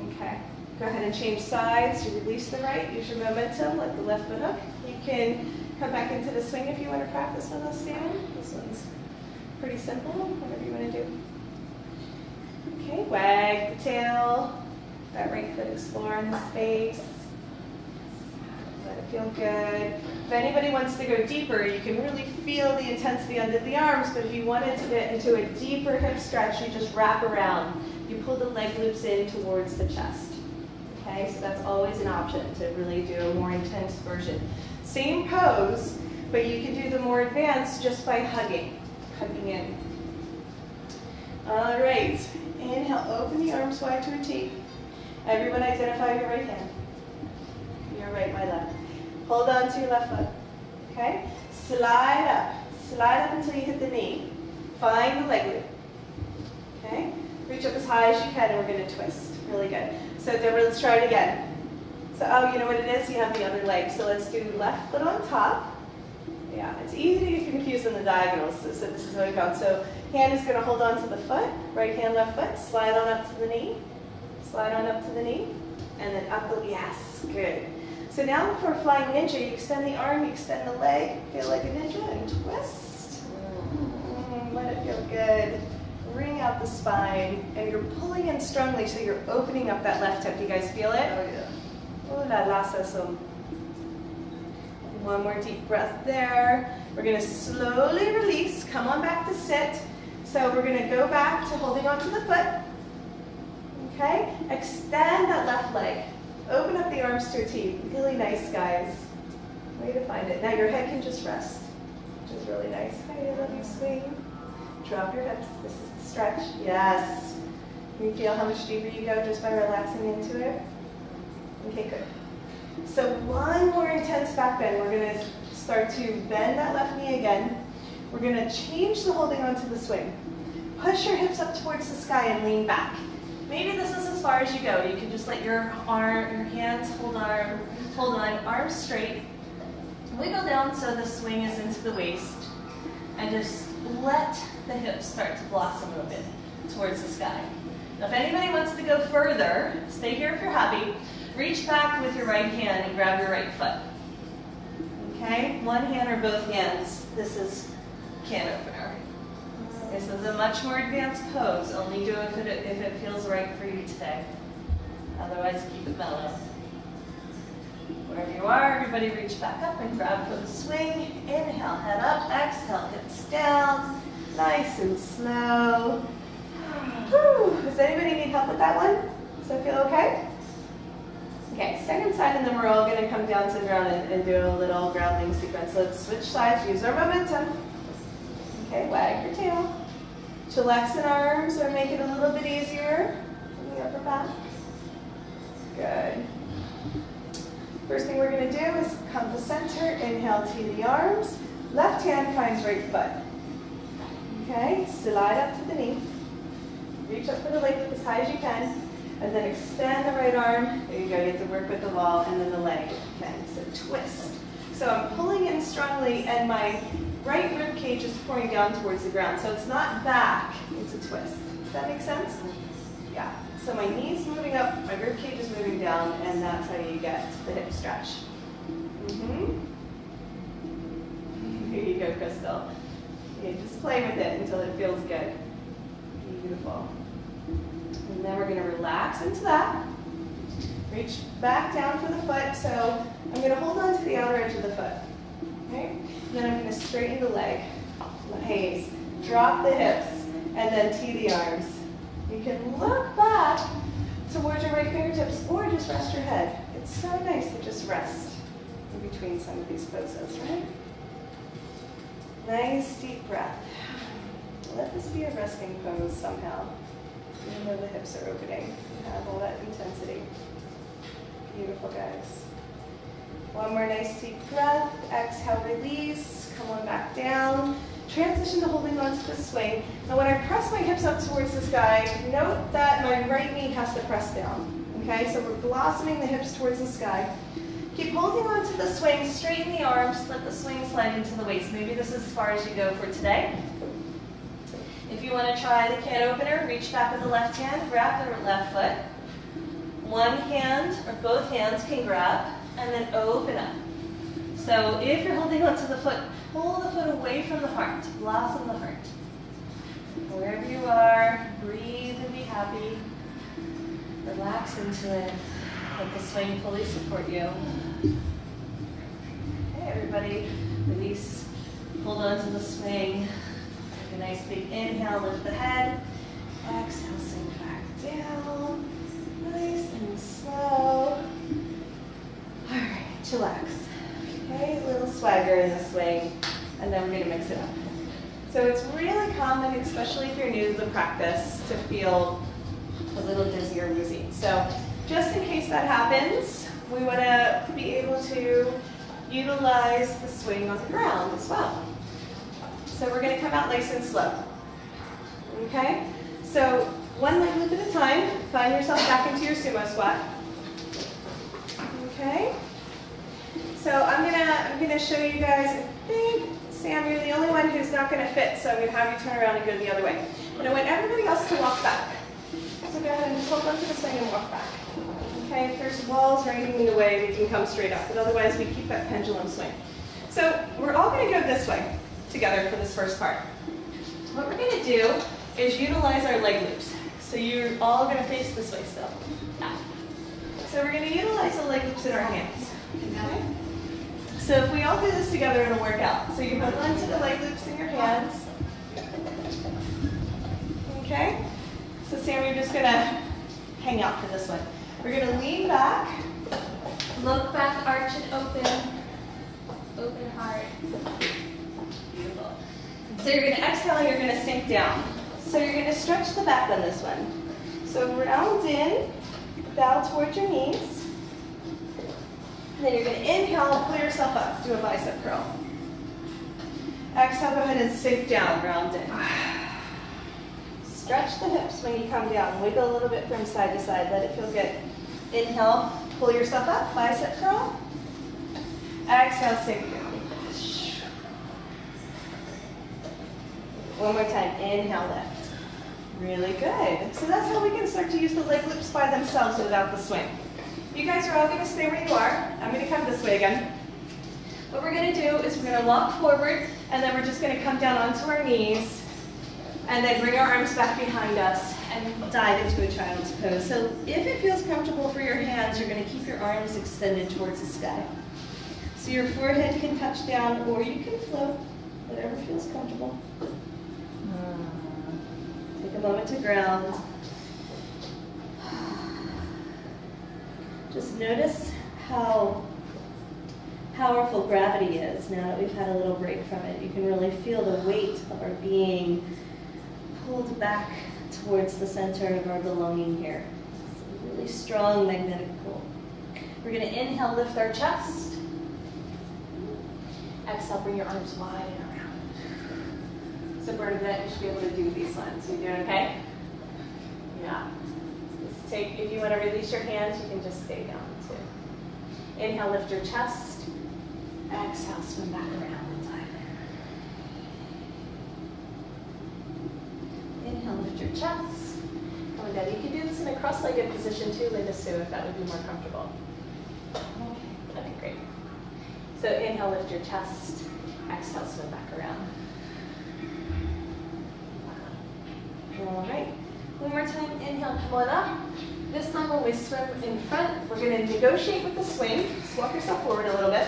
Okay. Go ahead and change sides. You release the right. Use your momentum. Let the left foot hook. You can come back into the swing if you want to practice with us, Sam. This one's pretty simple. Whatever you want to do. Okay. Wag the tail. That right foot exploring the space. Let it feel good. If anybody wants to go deeper, you can really feel the intensity under the arms, but if you wanted to get into a deeper hip stretch, you just wrap around. You pull the leg loops in towards the chest. Okay, so that's always an option to really do a more intense version. Same pose, but you can do the more advanced just by hugging in. All right, inhale, open the arms wide to a T. Everyone identify your right hand. Your right, my left. Hold on to your left foot. Okay? Slide up until you hit the knee. Find the leg loop. Okay? Reach up as high as you can and we're going to twist. Really good. So Deborah, let's try it again. So, oh, you know what it is? You have the other leg. So let's do left foot on top. Yeah, it's easy to get confused in the diagonals. So this is what we got. So hand is going to hold on to the foot. Right hand, left foot. Slide on up to the knee. Slide on up to the knee, and then up the, yes, good. So now for flying ninja, you extend the arm, you extend the leg, feel like a ninja, and twist. Let it feel good. Wring out the spine, and you're pulling in strongly, so you're opening up that left hip. You guys feel it? Oh yeah. Oh la la, so. One more deep breath there. We're gonna slowly release, come on back to sit. So we're gonna go back to holding onto the foot. Okay, extend that left leg. Open up the arms to a T. Really nice, guys. Way to find it. Now your head can just rest, which is really nice. Okay, I love you, swing. Drop your hips. This is the stretch. Yes. Can you feel how much deeper you go just by relaxing into it? Okay, good. So one more intense back bend. We're going to start to bend that left knee again. We're going to change the holding onto the swing. Push your hips up towards the sky and lean back. Maybe this is as far as you go. You can just let your hands hold on, arms straight. Wiggle down so the swing is into the waist. And just let the hips start to blossom open towards the sky. Now if anybody wants to go further, stay here if you're happy. Reach back with your right hand and grab your right foot. Okay? One hand or both hands. This is can opener. This is a much more advanced pose. Only do it if it feels right for you today. Otherwise, keep it mellow. Wherever you are, everybody reach back up and grab for the swing. Inhale, head up. Exhale, hips down. Nice and slow. Whew. Does anybody need help with that one? Does that feel okay? Okay, second side, and then we're all going to come down to the ground and do a little grounding sequence. So let's switch sides, use our momentum. Okay, wag your tail. Chillaxing arms or make it a little bit easier in the upper back. Good. First thing we're going to do is come to center, inhale, tee the arms. Left hand finds right foot. Okay, slide up to the knee. Reach up for the leg as high as you can. And then extend the right arm. There you go, you have to work with the wall and then the leg. Okay, so twist. So I'm pulling in strongly and my right rib cage is pouring down towards the ground. So it's not back, it's a twist. Does that make sense? Yeah. So my knee's moving up, my rib cage is moving down, and that's how you get the hip stretch. Here you good, Crystal. Okay, just play with it until it feels good. Beautiful. And then we're going to relax into that. Reach back down for the foot. So I'm going to hold on to the outer edge of the foot. Okay? And then I'm going to straighten the leg. Nice. Drop the hips and then tee the arms. You can look back towards your right fingertips or just rest your head. It's so nice to just rest in between some of these poses, right? Nice deep breath. Let this be a resting pose somehow, even though the hips are opening. You have all that intensity. Beautiful, guys. One more nice deep breath. Exhale, release. Come on back down. Transition to holding on to the swing. Now when I press my hips up towards the sky, note that my right knee has to press down. Okay, so we're blossoming the hips towards the sky. Keep holding on to the swing, straighten the arms, let the swing slide into the waist. Maybe this is as far as you go for today. If you want to try the can opener, reach back with the left hand, grab the left foot. One hand or both hands can grab and then open up. So if you're holding onto the foot, pull the foot away from the heart, blossom the heart. Wherever you are, breathe and be happy. Relax into it. Let the swing fully support you. Okay, everybody, release. Hold on to the swing. Take a nice big inhale, lift the head. Exhale, sink back down. Nice and slow. All right, chillax. Okay, a little swagger in the swing, and then we're going to mix it up. So it's really common, especially if you're new to the practice, to feel a little dizzy or woozy. So just in case that happens, we want to be able to utilize the swing on the ground as well. So we're going to come out nice and slow. Okay? So one leg loop at a time. Find yourself back into your sumo squat. Okay? So I'm gonna show you guys. I think, Sam, you're the only one who's not gonna fit, so I'm gonna have you turn around and go the other way. And I want everybody else to walk back. So go ahead and just hold on to the swing and walk back. Okay, if there's walls or anything in the way, we can come straight up, but otherwise we keep that pendulum swing. So we're all gonna go this way together for this first part. What we're gonna do is utilize our leg loops. So you're all gonna face this way still. Yeah. So we're gonna utilize the leg loops in our hands. Okay? So if we all do this together, it'll work out. So you hold on to the leg loops in your hands. Okay? So Sam, you're just gonna hang out for this one. We're gonna lean back, look back, arch and open, open heart. Beautiful. So you're gonna exhale and you're gonna sink down. So you're gonna stretch the back on this one. So round in, bow towards your knees. And then you're going to inhale, pull yourself up, do a bicep curl. Exhale, go ahead and sink down, round in. Stretch the hips when you come down. Wiggle a little bit from side to side. Let it feel good. Inhale, pull yourself up, bicep curl. Exhale, sink down. One more time. Inhale, lift. Really good. So that's how we can start to use the leg loops by themselves without the swing. You guys are all going to stay where you are. I'm going to come this way again. What we're going to do is we're going to walk forward, and then we're just going to come down onto our knees, and then bring our arms back behind us and dive into a child's pose. So if it feels comfortable for your hands, you're going to keep your arms extended towards the sky. So your forehead can touch down, or you can float, whatever feels comfortable. Take a moment to ground. Just notice how powerful gravity is now that we've had a little break from it. You can really feel the weight of our being pulled back towards the center of our belonging here. It's a really strong magnetic pull. We're going to inhale, lift our chest. Exhale, bring your arms wide and around. So Bernadette, you should be able to do these ones. You doing okay? Yeah. If you want to release your hands, you can just stay down too. Inhale, lift your chest. Exhale, swim back around and dive in. Inhale, lift your chest. Come on down. You can do this in a cross-legged position too, Linda Sue, if that would be more comfortable. Okay, great. So inhale, lift your chest. Exhale, swim back around. All right. One more time, inhale, come on up. This time when we swim in front, we're going to negotiate with the swing. Just walk yourself forward a little bit.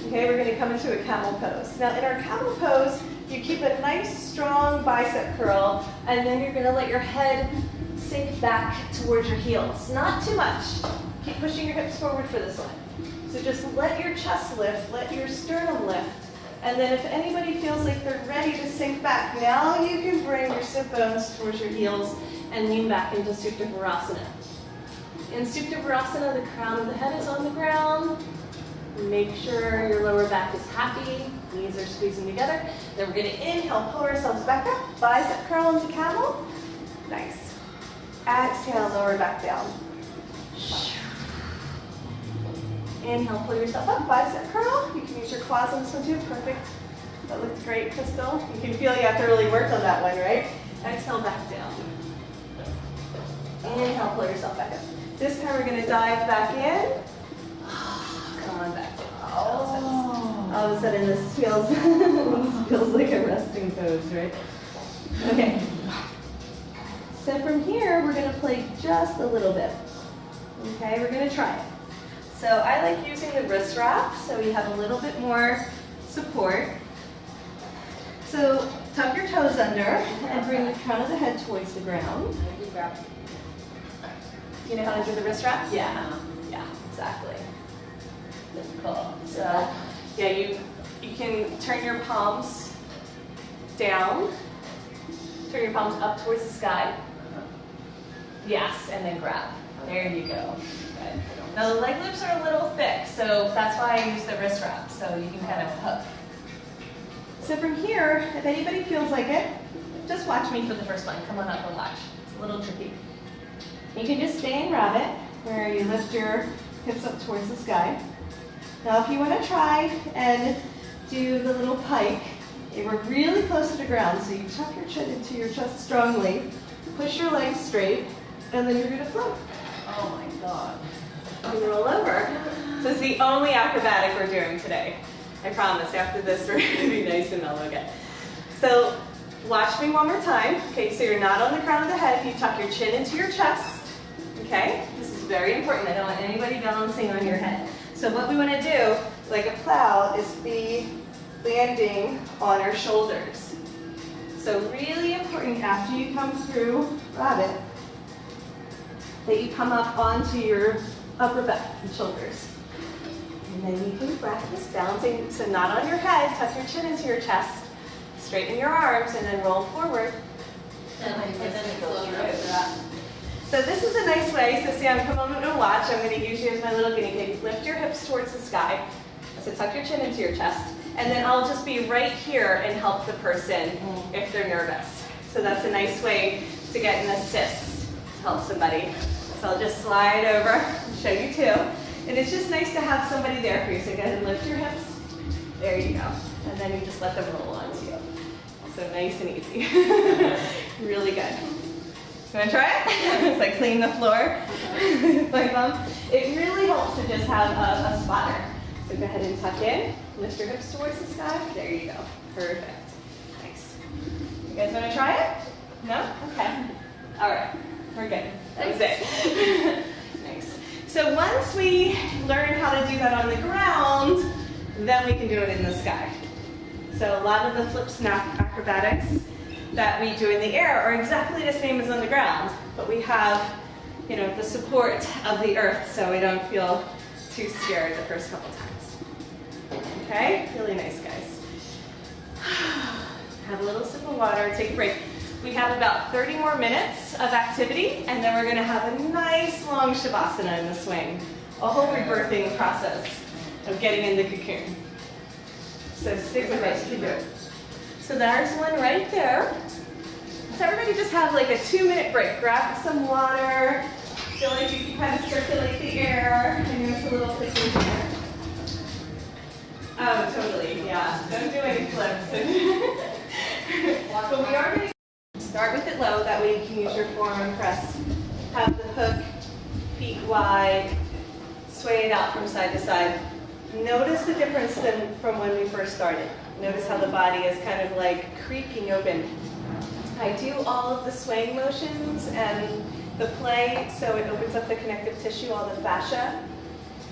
Okay, we're going to come into a camel pose. Now in our camel pose, you keep a nice strong bicep curl, and then you're going to let your head sink back towards your heels. Not too much. Keep pushing your hips forward for this one. So just let your chest lift, let your sternum lift. And then if anybody feels like they're ready to sink back, now you can bring your sit bones towards your heels and lean back into Supta Virasana. In Supta Virasana, the crown of the head is on the ground. Make sure your lower back is happy, knees are squeezing together. Then we're going to inhale, pull ourselves back up, bicep curl into camel. Nice. Exhale, lower back down. Inhale, pull yourself up, bicep curl. You can use your quads on this one too, perfect. That looks great, Crystal. You can feel you have to really work on that one, right? Exhale, back down. Inhale, pull yourself back up. This time we're going to dive back in. Come on back down. Oh. All of a sudden this feels, this feels like a resting pose, right? Okay. So from here, we're going to play just a little bit. Okay, we're going to try it. So I like using the wrist wrap, so we have a little bit more support. So tuck your toes under and bring the crown of the head towards the ground. You know how to do the wrist wrap? Yeah, exactly. Cool. So yeah, you can turn your palms down, turn your palms up towards the sky. Yes, and then grab. There you go. Good. Now the leg loops are a little thick, so that's why I use the wrist wrap, so you can kind of hook. So from here, if anybody feels like it, just watch me for the first one. Come on up and watch. It's a little tricky. You can just stay in rabbit, where you lift your hips up towards the sky. Now if you want to try and do the little pike, we're really close to the ground, so you tuck your chin into your chest strongly, push your legs straight, and then you're going to float. Oh my God. And roll over. This is the only acrobatic we're doing today. I promise, after this we're going to be nice and mellow again. So watch me one more time. Okay, so you're not on the crown of the head, you tuck your chin into your chest. Okay, this is very important. I don't want anybody balancing on your head. So what we want to do, like a plow, is be landing on our shoulders. So really important after you come through rabbit, that you come up onto your upper back and shoulders. And then you can practice balancing, so not on your head, tuck your chin into your chest, straighten your arms, and then roll forward. And then go through. So this is a nice way, so see, I'm coming to watch. I'm going to use you as my little guinea pig. Lift your hips towards the sky. So tuck your chin into your chest. And then I'll just be right here and help the person if they're nervous. So that's a nice way to get an assist to help somebody. So I'll just slide over and show you too. And it's just nice to have somebody there for you. So go ahead and lift your hips. There you go. And then you just let them roll onto you. So nice and easy. Really good. You want to try it? It's like clean the floor. My bum. It really helps to just have a spotter. So go ahead and tuck in. Lift your hips towards the sky. There you go. Perfect. Nice. You guys want to try it? No? Okay. All right. We're good. That was it. Nice. So once we learn how to do that on the ground, then we can do it in the sky. So a lot of the flip snap acrobatics that we do in the air are exactly the same as on the ground, but we have, you know, the support of the earth so we don't feel too scared the first couple times. Okay? Really nice, guys. Have a little sip of water, take a break. We have about 30 more minutes of activity, and then we're going to have a nice long shavasana in the swing. A whole rebirthing process of getting in the cocoon. So stick with it, keep it. So there's one right there. So everybody just have like a 2-minute break. Grab some water. Feel like you can kind of circulate the air. I know it's a little tricky here. Oh, totally, yeah. Don't do any flips. But we are going to start with it low. That way you can use your forearm press. Have the hook, feet wide. Sway it out from side to side. Notice the difference from when we first started. Notice how the body is kind of like creaking open. I do all of the swaying motions and the play, so it opens up the connective tissue, all the fascia.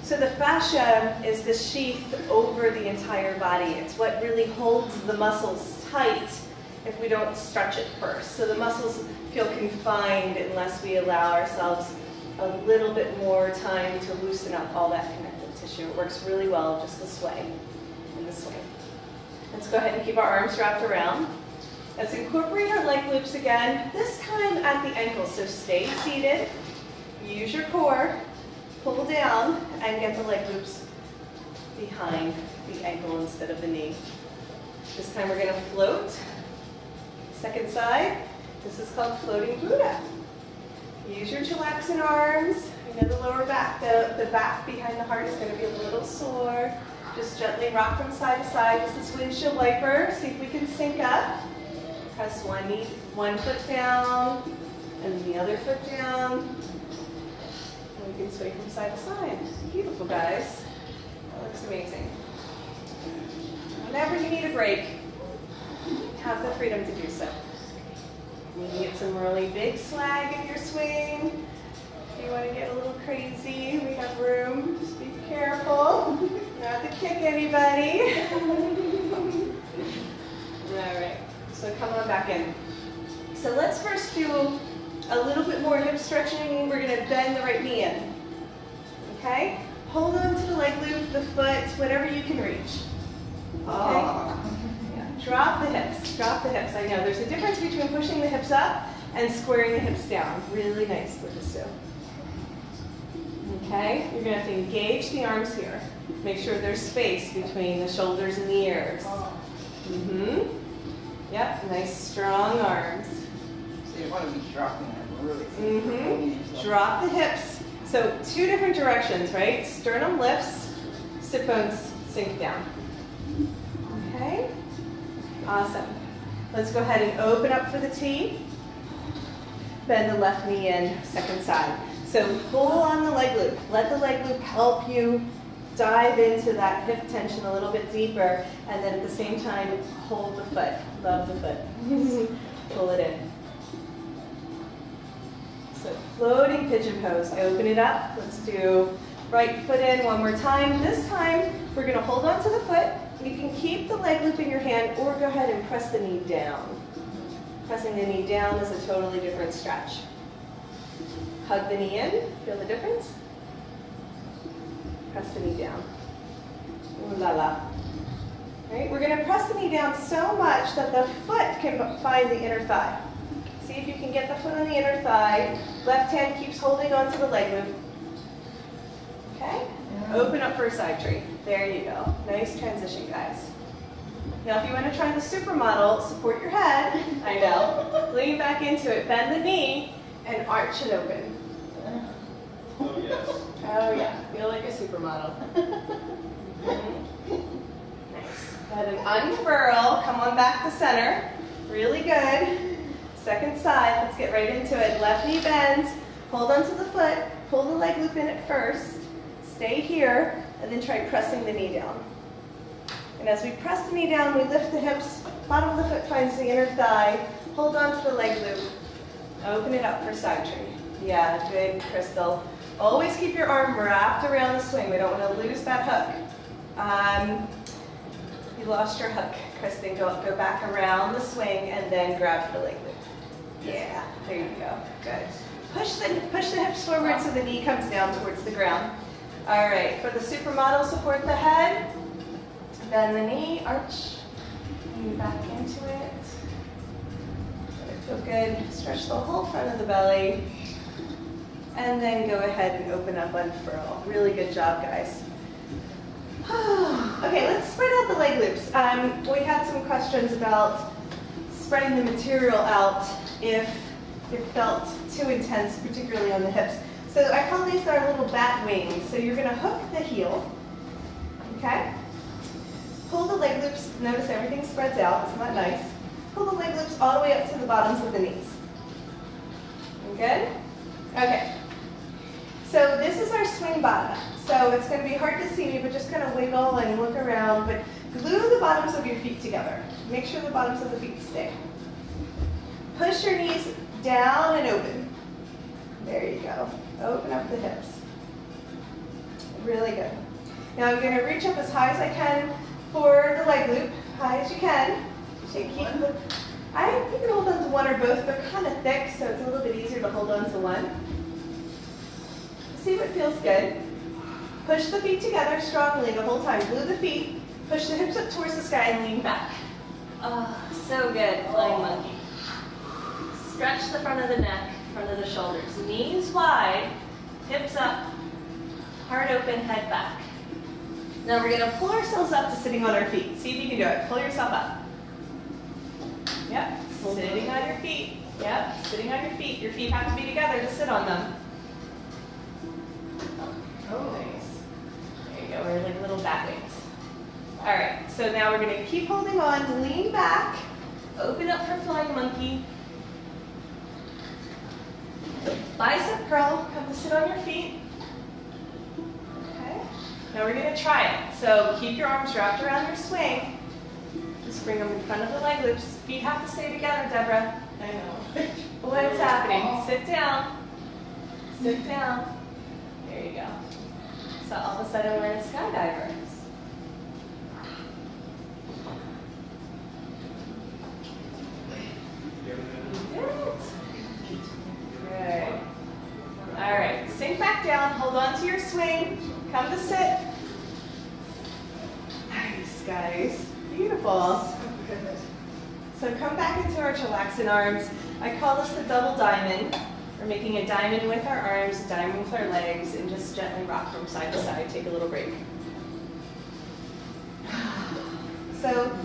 So the fascia is the sheath over the entire body. It's what really holds the muscles tight if we don't stretch it first. So the muscles feel confined unless we allow ourselves a little bit more time to loosen up all that connective tissue. It works really well, just the sway and the swing. Let's go ahead and keep our arms wrapped around. Let's incorporate our leg loops again, this time at the ankle. So stay seated, use your core, pull down, and get the leg loops behind the ankle instead of the knee. This time we're going to float. Second side, this is called floating Buddha. Use your chillaxing arms. You know the lower back, the back behind the heart is going to be a little sore. Just gently rock from side to side. This is windshield wiper. See if we can sync up. Press one foot down and the other foot down. And we can sway from side to side. Beautiful, guys. That looks amazing. Whenever you need a break, have the freedom to do so. You can get some really big slag in your swing. If you want to get a little crazy, we have room. Just be careful not to kick anybody. All right, so come on back in. So let's first do a little bit more hip stretching. We're going to bend the right knee in. Okay? Hold on to the leg loop, the foot, whatever you can reach. Okay? Drop the hips, drop the hips. I know there's a difference between pushing the hips up and squaring the hips down. Really nice, Lucas. Okay, you're going to have to engage the arms here. Make sure there's space between the shoulders and the ears. Yep, nice strong arms. So you want to be dropping it really. Drop the hips. So two different directions, right? Sternum lifts, sit bones sink down. Okay. Awesome. Let's go ahead and open up for the T. Bend the left knee in, second side. So pull on the leg loop. Let the leg loop help you dive into that hip tension a little bit deeper, and then at the same time, hold the foot. Love the foot. Pull it in. So floating pigeon pose. Open it up. Let's do right foot in one more time. This time, we're going to hold on to the foot. You can keep the leg loop in your hand or go ahead and press the knee down. Pressing the knee down is a totally different stretch. Hug the knee in. Feel the difference? Press the knee down. Ooh la la. Right? We're going to press the knee down so much that the foot can find the inner thigh. See if you can get the foot on the inner thigh. Left hand keeps holding onto the leg loop. Okay? Open up for a side tree. There you go. Nice transition, guys. Now, if you want to try the supermodel, support your head. I know. Lean back into it. Bend the knee and arch it open. Oh, yes. Oh, yeah. Feel like a supermodel. Nice. Go ahead and unfurl. Come on back to center. Really good. Second side. Let's get right into it. Left knee bends. Hold onto the foot. Pull the leg loop in at first. Stay here, and then try pressing the knee down. And as we press the knee down, we lift the hips, bottom of the foot finds the inner thigh, hold on to the leg loop, open it up for side tree. Yeah, good, Crystal. Always keep your arm wrapped around the swing. We don't want to lose that hook. You lost your hook, Kristen. Go back around the swing and then grab the leg loop. Yeah, there you go, good. Push the hips forward so the knee comes down towards the ground. All right, for the supermodel, support the head, bend the knee, arch, lean back into it. Let it feel good. Stretch the whole front of the belly. And then go ahead and open up, unfurl. Really good job, guys. Okay, let's spread out the leg loops. We had some questions about spreading the material out if it felt too intense, particularly on the hips. So I call these our little bat wings. So you're going to hook the heel, okay? Pull the leg loops. Notice everything spreads out. Isn't that nice? Pull the leg loops all the way up to the bottoms of the knees. Good? Okay. So this is our swing bottom. So it's going to be hard to see me, but just kind of wiggle and look around. But glue the bottoms of your feet together. Make sure the bottoms of the feet stay. Push your knees down and open. There you go. Open up the hips. Really good. Now I'm going to reach up as high as I can for the leg loop. High as you can. You can hold on to one or both. They're kind of thick, so it's a little bit easier to hold on to one. See what feels good. Push the feet together strongly the whole time. Glue the feet. Push the hips up towards the sky and lean back. Oh, so good. Flying monkey. Stretch the front of the neck, front of the shoulders. Knees wide, hips up, heart open, head back. Now we're going to pull ourselves up to sitting on our feet. See if you can do it. Pull yourself up. Yep. Sitting on your feet. Yep. Sitting on your feet. Your feet have to be together to sit on them. Oh, nice. There you go. We're like little bat wings. All right. So now we're going to keep holding on. Lean back. Open up for flying monkey. Bicep curl. Come to sit on your feet. Okay. Now we're going to try it. So keep your arms wrapped around your swing. Just bring them in front of the leg loops. Feet have to stay together, Deborah. I know. What's happening? Sit down. Sit down. There you go. So all of a sudden we're in a skydiver. Good. All right. Sink back down. Hold on to your swing. Come to sit. Nice, guys. Beautiful. So come back into our chillaxing arms. I call this the double diamond. We're making a diamond with our arms, a diamond with our legs, and just gently rock from side to side. Take a little break. So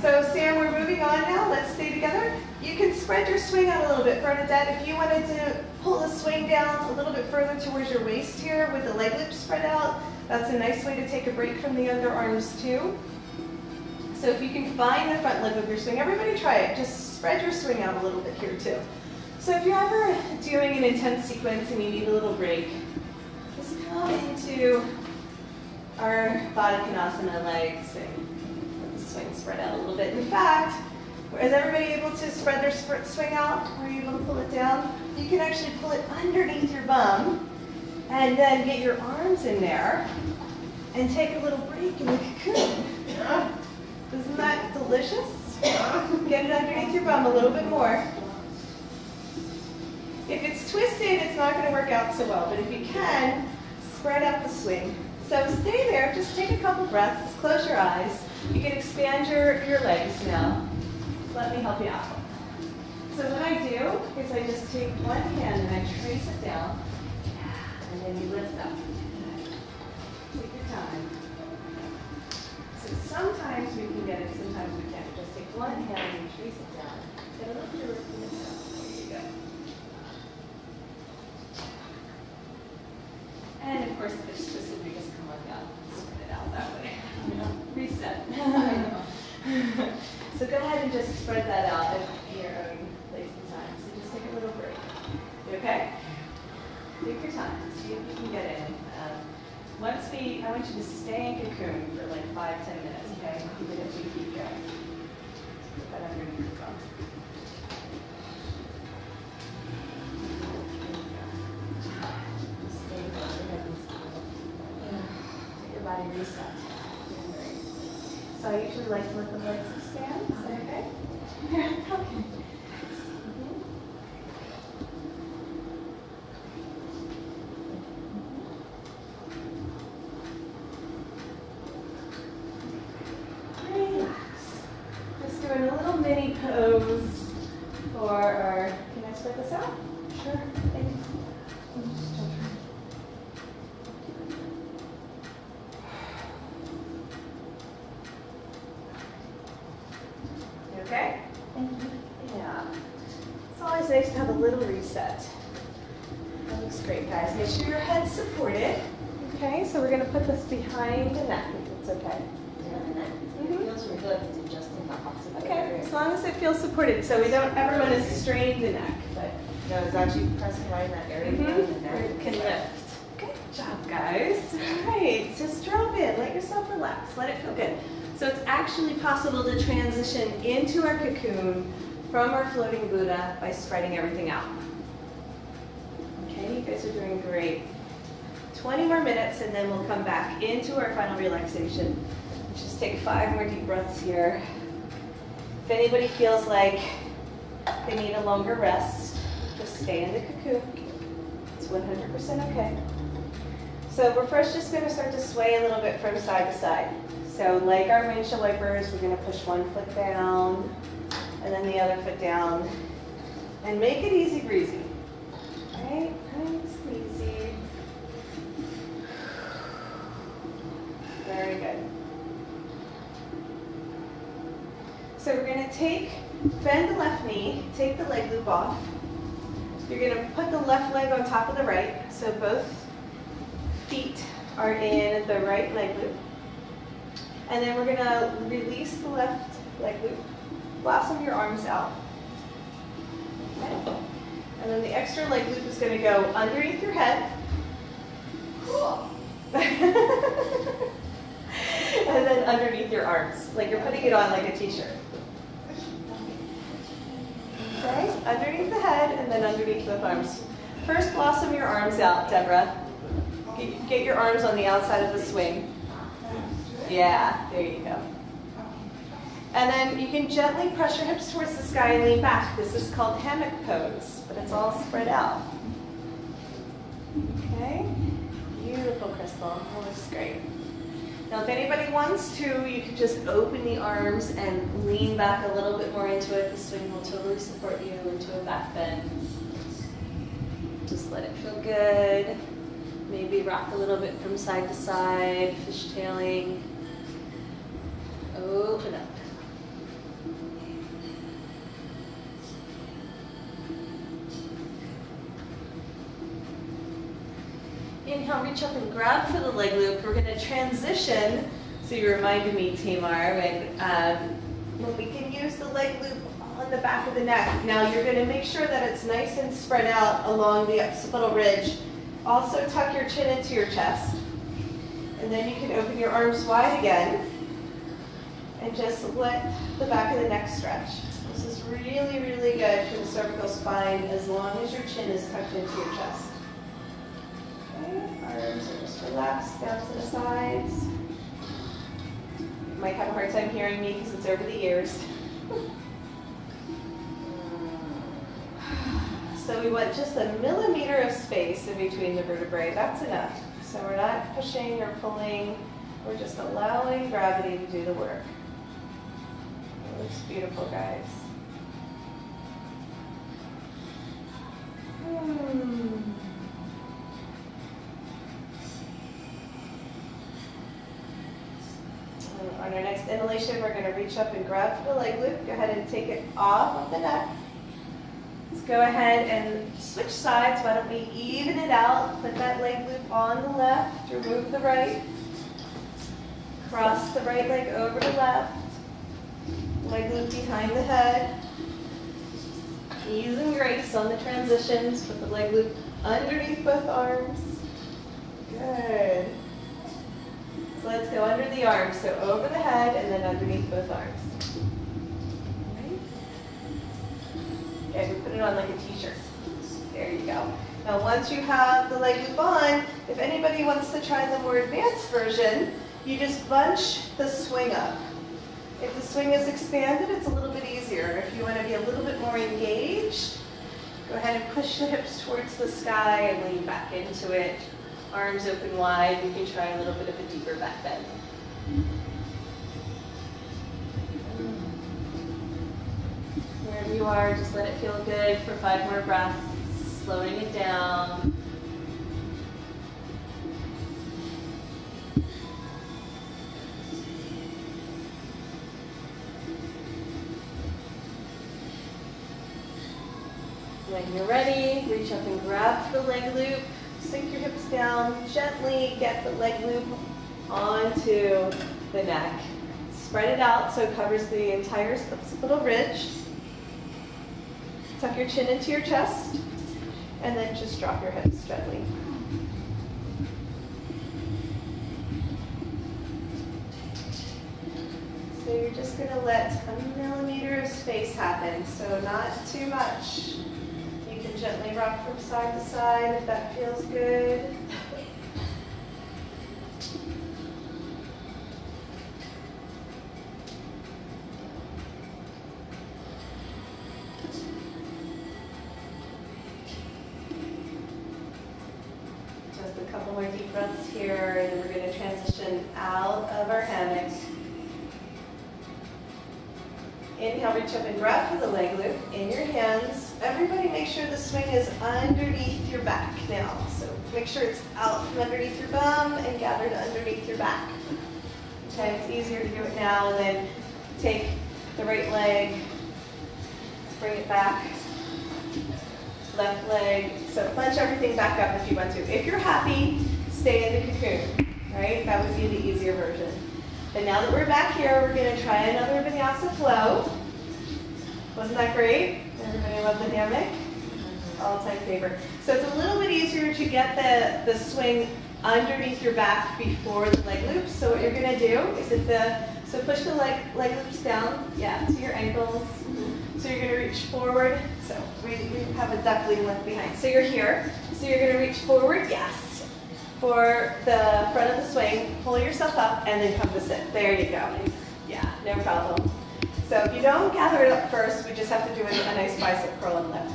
Sam, we're moving on now. Let's stay together. You can spread your swing out a little bit, Bernadette. If you wanted to pull the swing down a little bit further towards your waist here with the leg loops spread out, that's a nice way to take a break from the underarms too. So if you can find the front leg of your swing, everybody try it. Just spread your swing out a little bit here too. So if you're ever doing an intense sequence and you need a little break, just come into our Baddha legs and let the swing spread out a little bit. In fact, is everybody able to spread their swing out? Are you able to pull it down? You can actually pull it underneath your bum and then get your arms in there and take a little break in the cocoon. Isn't that delicious? Get it underneath your bum a little bit more. If it's twisted, it's not going to work out so well, but if you can, spread out the swing. So stay there, just take a couple breaths, close your eyes. You can expand your legs now. Let me help you out. So what I do is I just take one hand and I trace it down, and then you lift up. Take your time. So sometimes we can get it, sometimes we can't. Just take one hand and you trace it down. Get a little bit of lift up. There you go. And of course, if it's twisted, we just come on down, spread it out that way. Reset. So go ahead and just spread that out at your own place and time. So just take a little break. You okay? Take your time. See if you can get in. I want you to stay in cocoon for like 5-10 minutes, okay? Even if we keep going. Put that underneath your thumb. Just stay there. Let your body reset. So I usually like to let the legs expand. Is that okay? Okay. Mini pose for our, can I spread this out? Sure, thanks. You okay? Yeah. It's always nice to have a little reset. That looks great, guys. Make sure your head's supported. Okay, so we're going to put this behind the neck, if it's okay. It feels really good to adjust in the opposite Okay, area. as long as it feels supported. So we don't ever want to strain the neck, but No, it's actually pressing right in that area. it can lift. Good job, guys. All right, just drop in. Let yourself relax. Let it feel good. So it's actually possible to transition into our cocoon from our floating Buddha by spreading everything out. Okay, you guys are doing great. 20 more minutes and then we'll come back into our final relaxation. Just take 5 more deep breaths here. If anybody feels like they need a longer rest, just stay in the cocoon. It's 100% okay. So we're first just going to start to sway a little bit from side to side. So like our windshield wipers, we're going to push one foot down and then the other foot down. And make it easy breezy. Right? Nice and easy. Very good. So we're going to bend the left knee, take the leg loop off. You're going to put the left leg on top of the right, so both feet are in the right leg loop. And then we're going to release the left leg loop, blossom your arms out. Okay. And then the extra leg loop is going to go underneath your head. And then underneath your arms, like you're putting it on like a t-shirt. Okay, underneath the head and then underneath both arms. First, blossom your arms out, Deborah. Get your arms on the outside of the swing. Yeah, there you go. And then you can gently press your hips towards the sky and lean back. This is called hammock pose, but it's all spread out. Okay, beautiful, Crystal. That looks great. Now, if anybody wants to, you can just open the arms and lean back a little bit more into it. The swing will totally support you into a back bend. Just let it feel good. Maybe rock a little bit from side to side, fishtailing. Open up. Inhale, reach up and grab for the leg loop. We're going to transition. So you reminded me, Tamar, when we can use the leg loop on the back of the neck. Now you're going to make sure that it's nice and spread out along the occipital ridge. Also tuck your chin into your chest. And then you can open your arms wide again. And just let the back of the neck stretch. This is really, really good for the cervical spine as long as your chin is tucked into your chest. Arms are just relaxed down to the sides. You might have a hard time hearing me because it's over the ears. So we want just a millimeter of space in between the vertebrae. That's enough. So we're not pushing or pulling. We're just allowing gravity to do the work. It looks beautiful, guys. On our next inhalation, we're going to reach up and grab for the leg loop. Go ahead and take it off of the neck. Let's go ahead and switch sides. Why don't we even it out? Put that leg loop on the left, remove the right. Cross the right leg over to left. Leg loop behind the head. Ease and grace on the transitions. Put the leg loop underneath both arms. Good. So let's go under the arms. So over the head and then underneath both arms. Okay, we put it on like a t-shirt. There you go. Now once you have the leg loop on, if anybody wants to try the more advanced version, you just bunch the swing up. If the swing is expanded, it's a little bit easier. If you want to be a little bit more engaged, go ahead and push the hips towards the sky and lean back into it. Arms open wide. You can try a little bit of a deeper back bend. Wherever you are, just let it feel good for 5 more breaths, slowing it down. When you're ready, reach up and grab for the leg loop. Sink your hips down, gently get the leg loop onto the neck. Spread it out so it covers the entire occipital ridge. Tuck your chin into your chest, and then just drop your hips gently. So you're just going to let a millimeter of space happen, so not too much. You can gently rock from side to side if that feels good. Just a couple more deep breaths here, and then we're going to transition out of our hammock. Inhale, reach up and grab for the leg loop in your hands. Everybody make sure the swing is underneath your back now. So make sure it's out from underneath your bum and gathered underneath your back. Okay, it's easier to do it now, and then take the right leg, bring it back, left leg. So punch everything back up if you want to. If you're happy, stay in the cocoon, right? That would be the easier version. But now that we're back here, we're going to try another vinyasa flow. Wasn't that great? Everybody love the hammock? All-time favorite. So it's a little bit easier to get the swing underneath your back before the leg loops. So what you're going to do is so push the leg loops down, to your ankles. So you're going to reach forward. So we have a duckling left behind. So you're here. So you're going to reach forward, for the front of the swing, pull yourself up, and then come to sit. There you go. Yeah, no problem. So if you don't gather it up first, we just have to do a nice bicep curl and lift.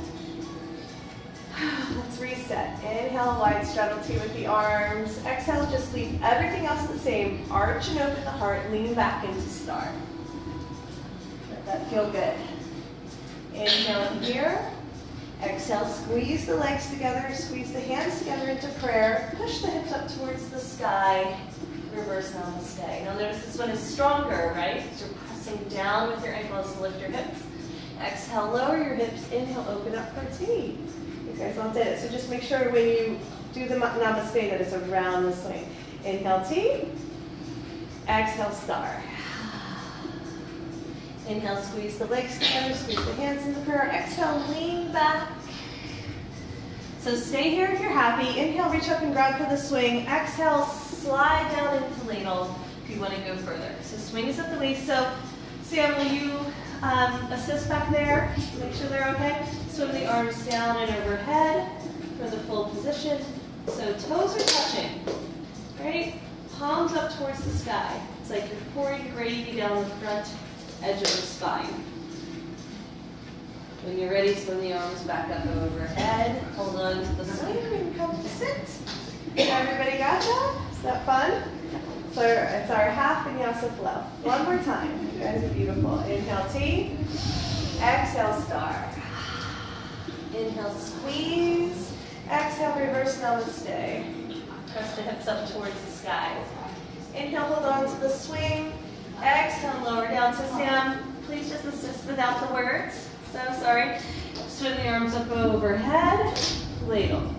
Let's reset. Inhale, wide straddle T with the arms. Exhale, just leave everything else the same. Arch and open the heart, lean back into star. Let that feel good. Inhale in here. Exhale, squeeze the legs together, squeeze the hands together into prayer, push the hips up towards the sky, reverse namaste. Now notice this one is stronger, right? So you're pressing down with your ankles to lift your hips. Exhale, lower your hips, inhale, open up for T. You guys all did it, so just make sure when you do the namaste that it's around the swing. Inhale, T. Exhale, star. Inhale, squeeze the legs together, squeeze the hands into prayer. Exhale, lean back. So stay here if you're happy. Inhale, reach up and grab for the swing. Exhale, slide down into ladle if you want to go further. So swing is at the waist. So Sam, will you assist back there? Make sure they're okay. Swim the arms down and overhead for the full position. So toes are touching, right? Palms up towards the sky. It's like you're pouring gravy down the front edge of the spine. When you're ready, swing the arms back up overhead. Hold on to the swing and come to sit. Everybody got that? Is that fun? So it's our half vinyasa flow. One more time. You guys are beautiful. Inhale, T. Exhale, star. Inhale, squeeze. Exhale, reverse namaste. Press the hips up towards the sky. Inhale, hold on to the swing. Exhale, lower down. So Sam, please just assist without the words. So sorry. Swing the arms up overhead. Ladle.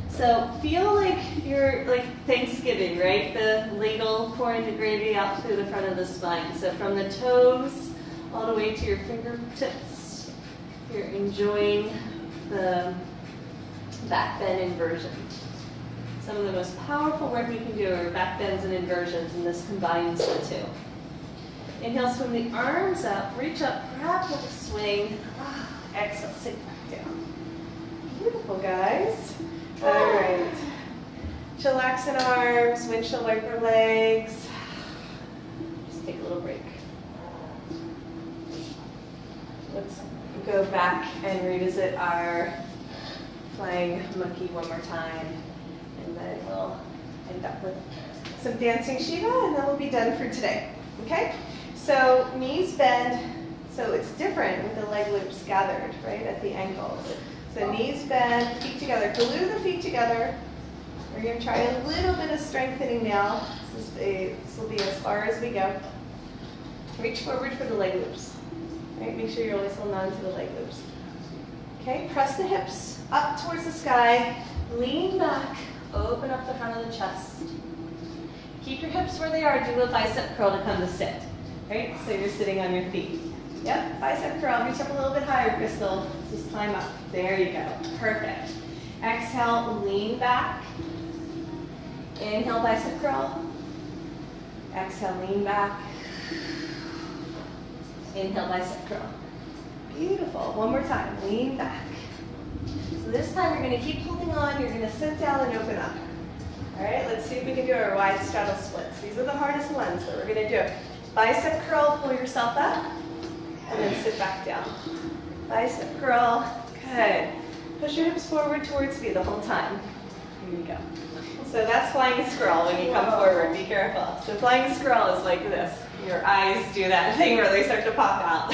So feel like you're like Thanksgiving, right? The ladle pouring the gravy out through the front of the spine. So from the toes all the way to your fingertips, you're enjoying the back bend inversion. Some of the most powerful work we can do are back bends and inversions, and this combines the two. Inhale, swing the arms up, reach up, grab for the swing. Exhale, sit back down. Beautiful, guys. All right. Chillaxing arms, windshield wiper legs. Just take a little break. Let's go back and revisit our flying monkey one more time. And then we'll end up with some dancing Shiva, and then we'll be done for today. Okay? So knees bend, so it's different with the leg loops gathered, right, at the ankles. So knees bend, feet together. Glue the feet together. We're going to try a little bit of strengthening now. This will be as far as we go. Reach forward for the leg loops. Right? Make sure you're always holding on to the leg loops. Okay, press the hips up towards the sky. Lean back. Open up the front of the chest. Keep your hips where they are. Do a bicep curl to come to sit. Right? So you're sitting on your feet. Yep, bicep curl. Reach up a little bit higher, Crystal. Just climb up. There you go. Perfect. Exhale, lean back. Inhale, bicep curl. Exhale, lean back. Inhale, bicep curl. Beautiful. One more time. Lean back. So this time you're going to keep holding on. You're going to sit down and open up. All right, let's see if we can do our wide straddle splits. These are the hardest ones that we're going to do. Bicep curl, pull yourself up, and then sit back down. Bicep curl. Good. Push your hips forward towards me the whole time. Here you go. So that's flying squirrel when you come forward. Be careful. So flying squirrel is like this. Your eyes do that thing where they start to pop out.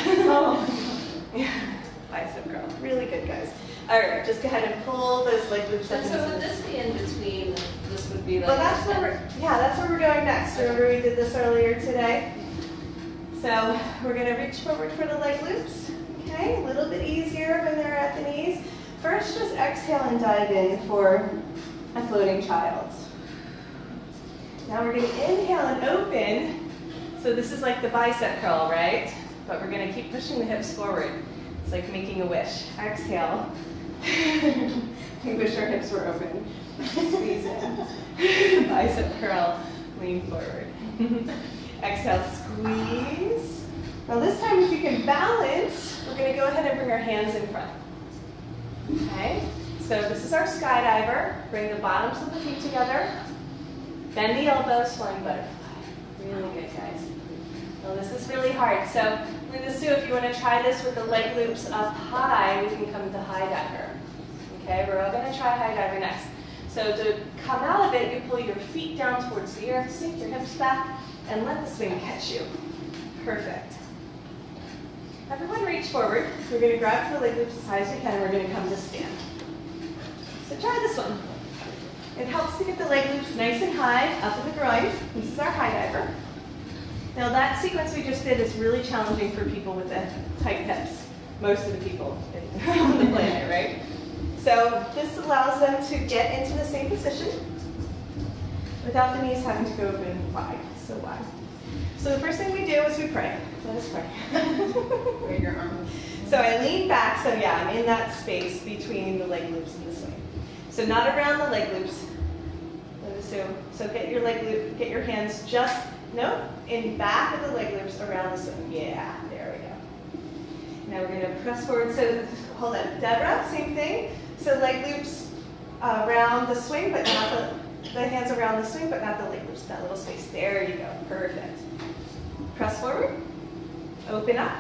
Bicep curl. Really good, guys. All right, just go ahead and pull those leg loops up. And so would this be in between? This would be like. Well, that's where we're going next. Remember we did this earlier today? So we're going to reach forward for the leg loops. Okay, a little bit easier when they're at the knees. First, just exhale and dive in for a floating child. Now we're going to inhale and open. So this is like the bicep curl, right? But we're going to keep pushing the hips forward. It's like making a wish. Exhale. We wish our hips were open. Squeeze in. Bicep curl. Lean forward. Exhale, squeeze. Now this time, if you can balance, we're going to go ahead and bring our hands in front. Okay? So this is our skydiver. Bring the bottoms of the feet together. Bend the elbows, flying butterfly. Really good, guys. Well, this is really hard. So let's do, if you want to try this with the leg loops up high, we can come to high diver. Okay, we're all going to try high diver next. So to come out of it, you pull your feet down towards the earth, sink your hips back, and let the swing catch you. Perfect. Everyone reach forward. We're going to grab for the leg loops as high as we can, and we're going to come to stand. So try this one. It helps to get the leg loops nice and high, up in the groin. This is our high diver. Now that sequence we just did is really challenging for people with the tight hips. Most of the people on the planet, right? So this allows them to get into the same position without the knees having to go open wide, so wide. So the first thing we do is we pray. Let us pray. Where your arms. So I lean back, so yeah, I'm in that space between the leg loops and the swing. So not around the leg loops. So get your leg loop, get your hands just, in back of the leg loops around the swing. Yeah, there we go. Now we're going to press forward. So hold on, Deborah, same thing. So leg loops around the swing, but not the hands around the swing, but not the leg loops, that little space. There you go, perfect. Press forward, open up.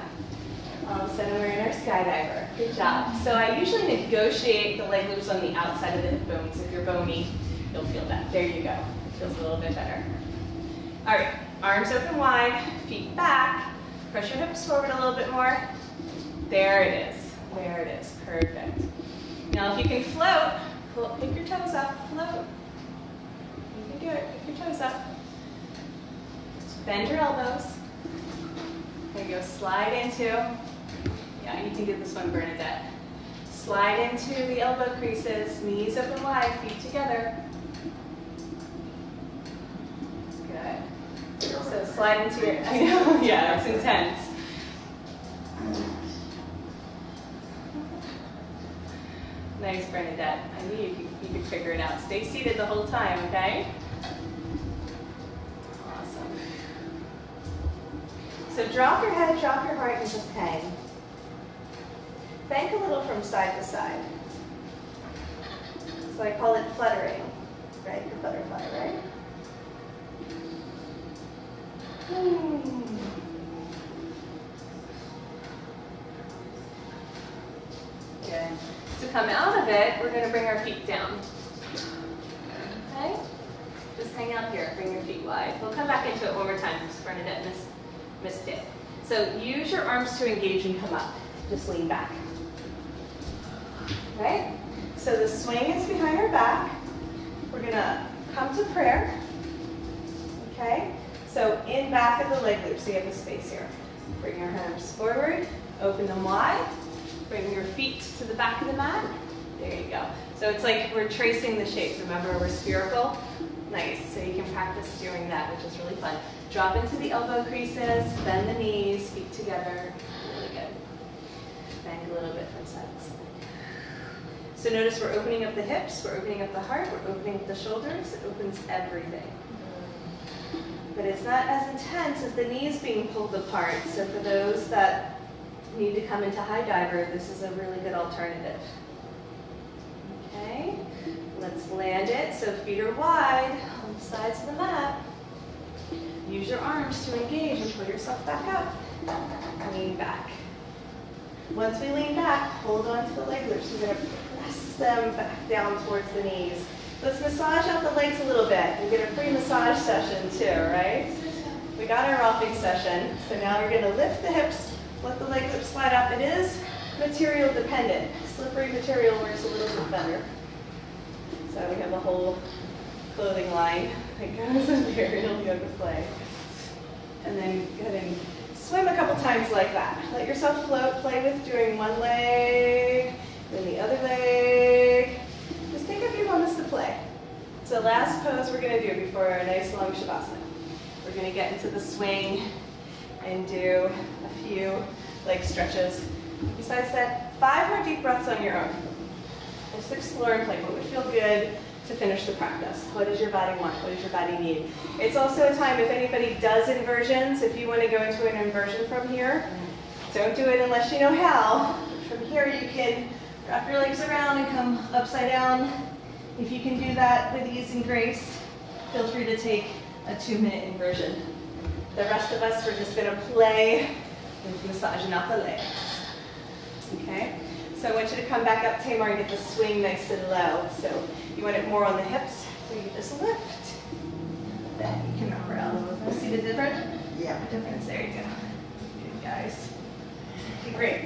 All of a sudden we're in our skydiver. Good job. So I usually negotiate the leg loops on the outside of the hip bones. If you're bony, you'll feel that. There you go. It feels a little bit better. All right, arms open wide, feet back. Press your hips forward a little bit more. There it is. There it is. Perfect. Now if you can float, pick your toes up, float. You can do it. Pick your toes up. Bend your elbows. There you go. Slide into. Yeah, you can do this one, Bernadette. Slide into the elbow creases, knees open wide, feet together. Good. So slide into your, I know, yeah, it's intense. Nice, Bernadette. I knew you could figure it out. Stay seated the whole time, okay? Awesome. So drop your head, drop your heart, and just hang. Bank a little from side to side. So I call it fluttering, right? Your butterfly, right? Good. To come out of it, we're going to bring our feet down. Okay? Just hang out here. Bring your feet wide. We'll come back into it one more time because Bernadette missed it. So use your arms to engage and come up. Just lean back. Okay? So the swing is behind our back. We're going to come to prayer. Okay? So in back of the leg loop, so you have the space here. Bring your arms forward, open them wide. Bring your feet to the back of the mat. There you go. So it's like we're tracing the shape. Remember, we're spherical. Nice. So you can practice doing that, which is really fun. Drop into the elbow creases, bend the knees, feet together. Really good. Bend a little bit from side to side. So notice we're opening up the hips, we're opening up the heart, we're opening up the shoulders. It opens everything. but it's not as intense as the knees being pulled apart. So for those that need to come into high diver, this is a really good alternative. Okay, let's land it. So feet are wide on the sides of the mat. Use your arms to engage and pull yourself back up. Lean back. Once we lean back, hold on to the leg loops. We're going to press them back down towards the knees. Let's massage out the legs a little bit. We get a free massage session too, right? We got our rocking session. So now we're going to lift the hips, let the leg loops slide up. It is material dependent. Slippery material works a little bit better. So we have a whole clothing line that goes in aerial yoga play. And then go ahead and swim a couple times like that. Let yourself float, play with doing one leg, then the other leg. Just take a few moments to play. So last pose we're going to do before our nice long shavasana. We're going to get into the swing and do a few leg stretches. Besides that, 5 more deep breaths on your own. Just explore and play what would feel good to finish the practice. What does your body want? What does your body need? It's also a time, if anybody does inversions, if you want to go into an inversion from here, don't do it unless you know how. From here you can wrap your legs around and come upside down. If you can do that with ease and grace, feel free to take a 2-minute inversion. The rest of us, we're just going to play with massaging out the legs. Okay? So I want you to come back up, Tamar, and get the swing nice and low. So you want it more on the hips, so you just lift. Then you can wrap around. You see the difference? Yeah. Difference, there you go. Good, guys. Okay, great.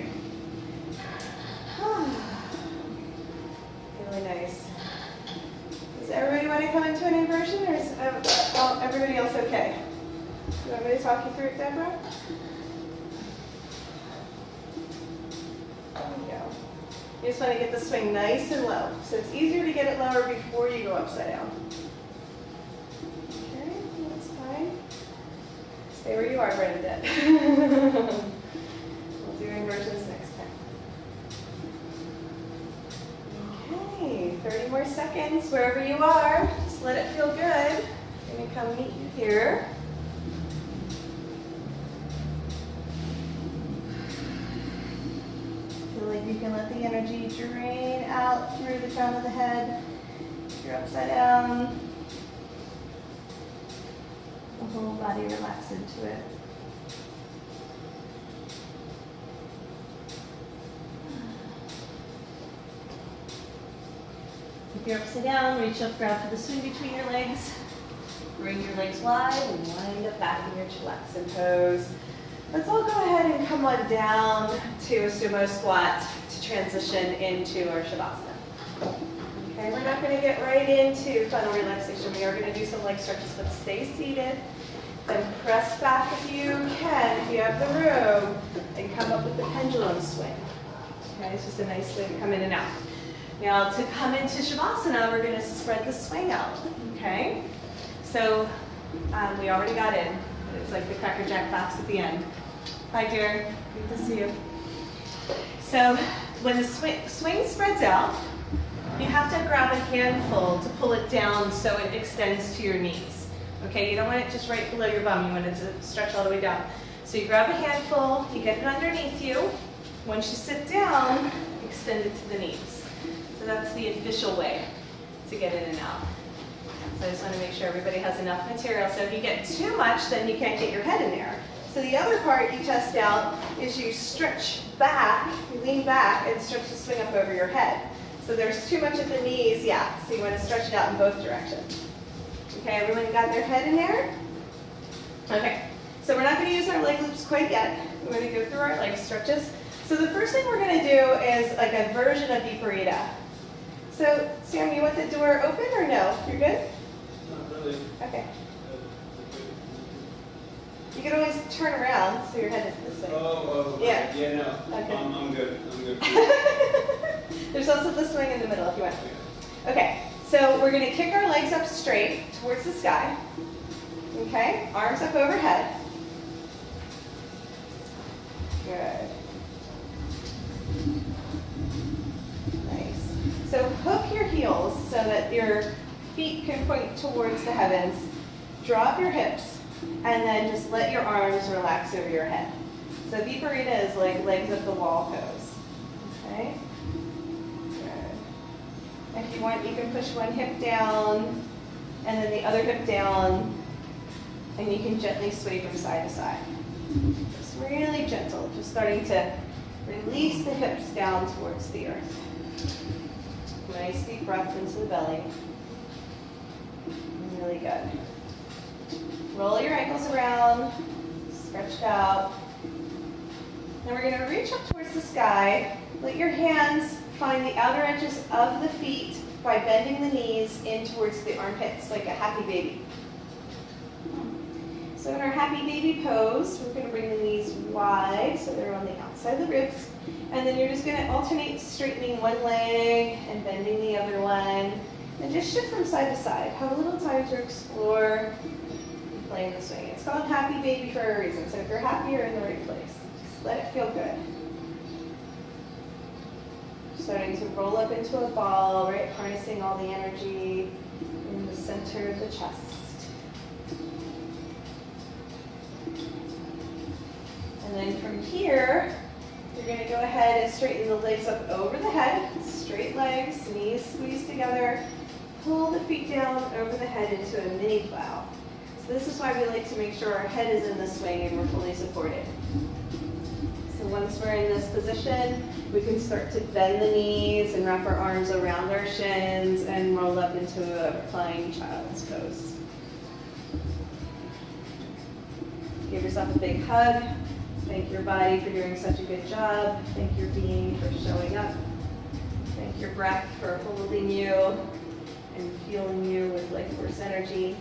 Really nice. Does everybody want to come into an inversion, or is everybody else okay? You want me to talk you through it, Deborah? There we go. You just want to get the swing nice and low. So it's easier to get it lower before you go upside down. Okay, that's fine. Stay where you are, Bernadette. We'll do inversions next time. Okay, 30 more seconds wherever you are. Just let it feel good. I'm going to come meet you here. Feel like you can let the energy drain out through the crown of the head. If you're upside down, the whole body relax into it. If you're upside down, reach up, grab for the swing between your legs. Bring your legs wide and wind up back in your chillaxing pose. Let's all go ahead and come on down to a sumo squat to transition into our shavasana. Okay, we're not going to get right into final relaxation. We are going to do some leg stretches, but stay seated. Then press back if you can, if you have the room, and come up with the pendulum swing. Okay, it's just a nice way to come in and out. Now to come into shavasana, we're going to spread the swing out. Okay, so we already got in. It's like the Cracker Jack box at the end. Hi, dear. Good to see you. So when the swing spreads out, you have to grab a handful to pull it down so it extends to your knees. Okay, you don't want it just right below your bum. You want it to stretch all the way down. So you grab a handful, you get it underneath you. Once you sit down, extend it to the knees. So that's the official way to get in and out. So I just want to make sure everybody has enough material. So if you get too much, then you can't get your head in there. So the other part you test out is you stretch back, you lean back, and stretch the swing up over your head. So there's too much at the knees, yeah. So you want to stretch it out in both directions. Okay, everyone got their head in there? Okay, so we're not going to use our leg loops quite yet. We're going to go through our leg stretches. So the first thing we're going to do is like a version of Viparita. So Sam, you want the door open or no? You're good? Not really. Okay. You can always turn around so your head is this way. Oh, Yeah. Yeah, no. Okay. I'm good. I'm good. There's also the swing in the middle if you want. Okay, so we're going to kick our legs up straight towards the sky. Okay, arms up overhead. Good. Nice. So hook your heels so that your feet can point towards the heavens. Drop your hips. And then just let your arms relax over your head. So Viparita is like legs up the wall pose. Okay? Good. If you want, you can push one hip down and then the other hip down, and you can gently sway from side to side. Just really gentle, just starting to release the hips down towards the earth. Nice deep breaths into the belly. Really good. Roll your ankles around, stretched out. Now we're going to reach up towards the sky. Let your hands find the outer edges of the feet by bending the knees in towards the armpits like a happy baby. So in our happy baby pose, we're going to bring the knees wide so they're on the outside of the ribs. And then you're just going to alternate straightening one leg and bending the other one. And just shift from side to side. Have a little time to explore and play in the swing. It's called happy baby for a reason. So if you're happy, you're in the right place. Just let it feel good. Starting to roll up into a ball, right? Harnessing all the energy in the center of the chest. And then from here, you're going to go ahead and straighten the legs up over the head. Straight legs, knees squeeze together. Pull the feet down over the head into a mini plow. So this is why we like to make sure our head is in the swing and we're fully supported. So once we're in this position, we can start to bend the knees and wrap our arms around our shins and roll up into a flying child's pose. Give yourself a big hug. Thank your body for doing such a good job. Thank your being for showing up. Thank your breath for holding you and fueling you with life force energy.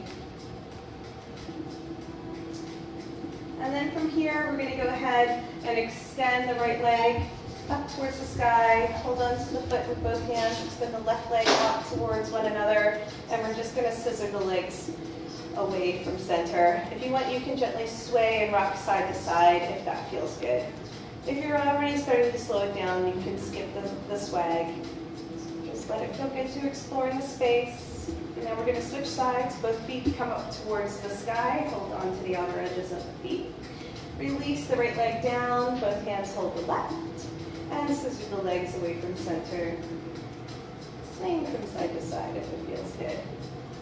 And then from here, we're going to go ahead and extend the right leg up towards the sky. Hold on to the foot with both hands. Extend the left leg out towards one another. And we're just going to scissor the legs away from center. If you want, you can gently sway and rock side to side if that feels good. If you're already starting to slow it down, you can skip the swag. Just let it feel good to explore in the space. And then we're going to switch sides. Both feet come up towards the sky. Hold on to the outer edges of the feet. Release the right leg down. Both hands hold the left. And scissor the legs away from center. Swing from side to side if it feels good.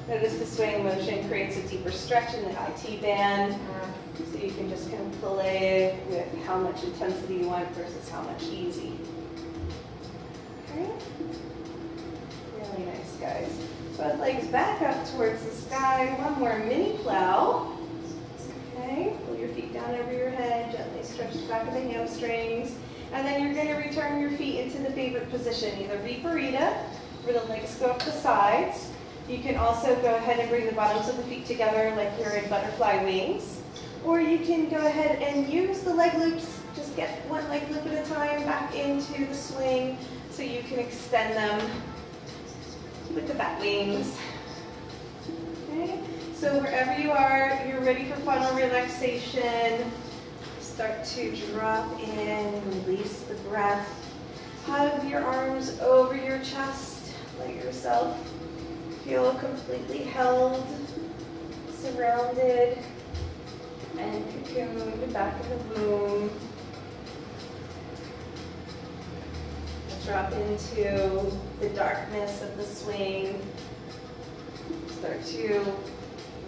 Notice the swaying motion creates a deeper stretch in the IT band. So you can just kind of play with how much intensity you want versus how much easy. Okay. Really nice, guys. Both legs back up towards the sky. One more mini plow. Okay. Pull your feet down over your head. Gently stretch the back of the hamstrings. And then you're going to return your feet into the favorite position, either Viparita, where the legs go up the sides. You can also go ahead and bring the bottoms of the feet together like you're in butterfly wings. Or you can go ahead and use the leg loops. Just get one leg loop at a time back into the swing so you can extend them with the bat wings. Okay. So wherever you are, you're ready for final relaxation. Start to drop in and release the breath. Hug your arms over your chest. Let yourself feel completely held, surrounded, and cocooned back in the womb. Drop into the darkness of the swing. Start to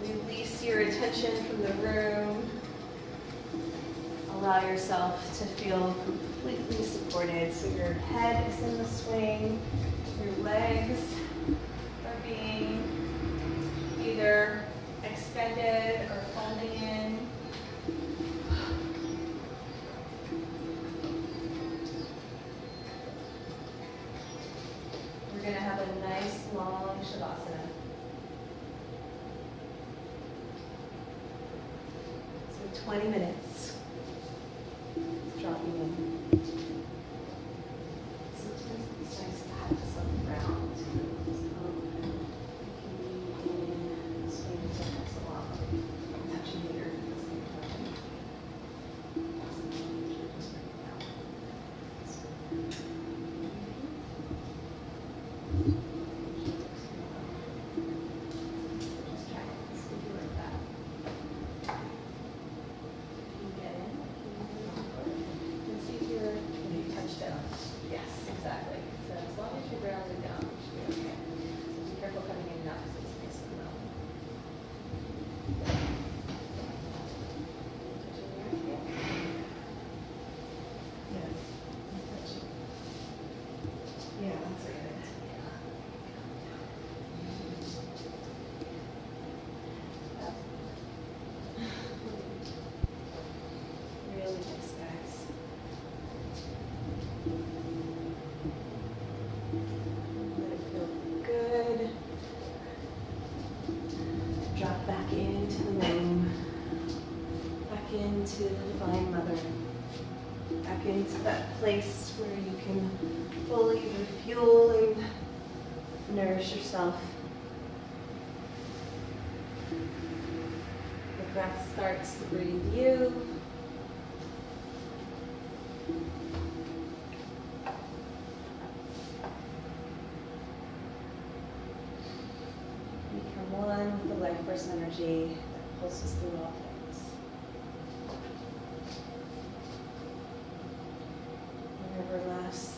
release your attention from the room. Allow yourself to feel completely supported. So your head is in the swing, your legs are being either extended or folding in. We're going to have a nice long shavasana. So 20 minutes. Dropping in. Sometimes it's nice to have this on the ground. back into that place where you can fully refuel and nourish yourself. The breath starts to breathe you. Become one with the life force energy that pulses through all things. Whatever last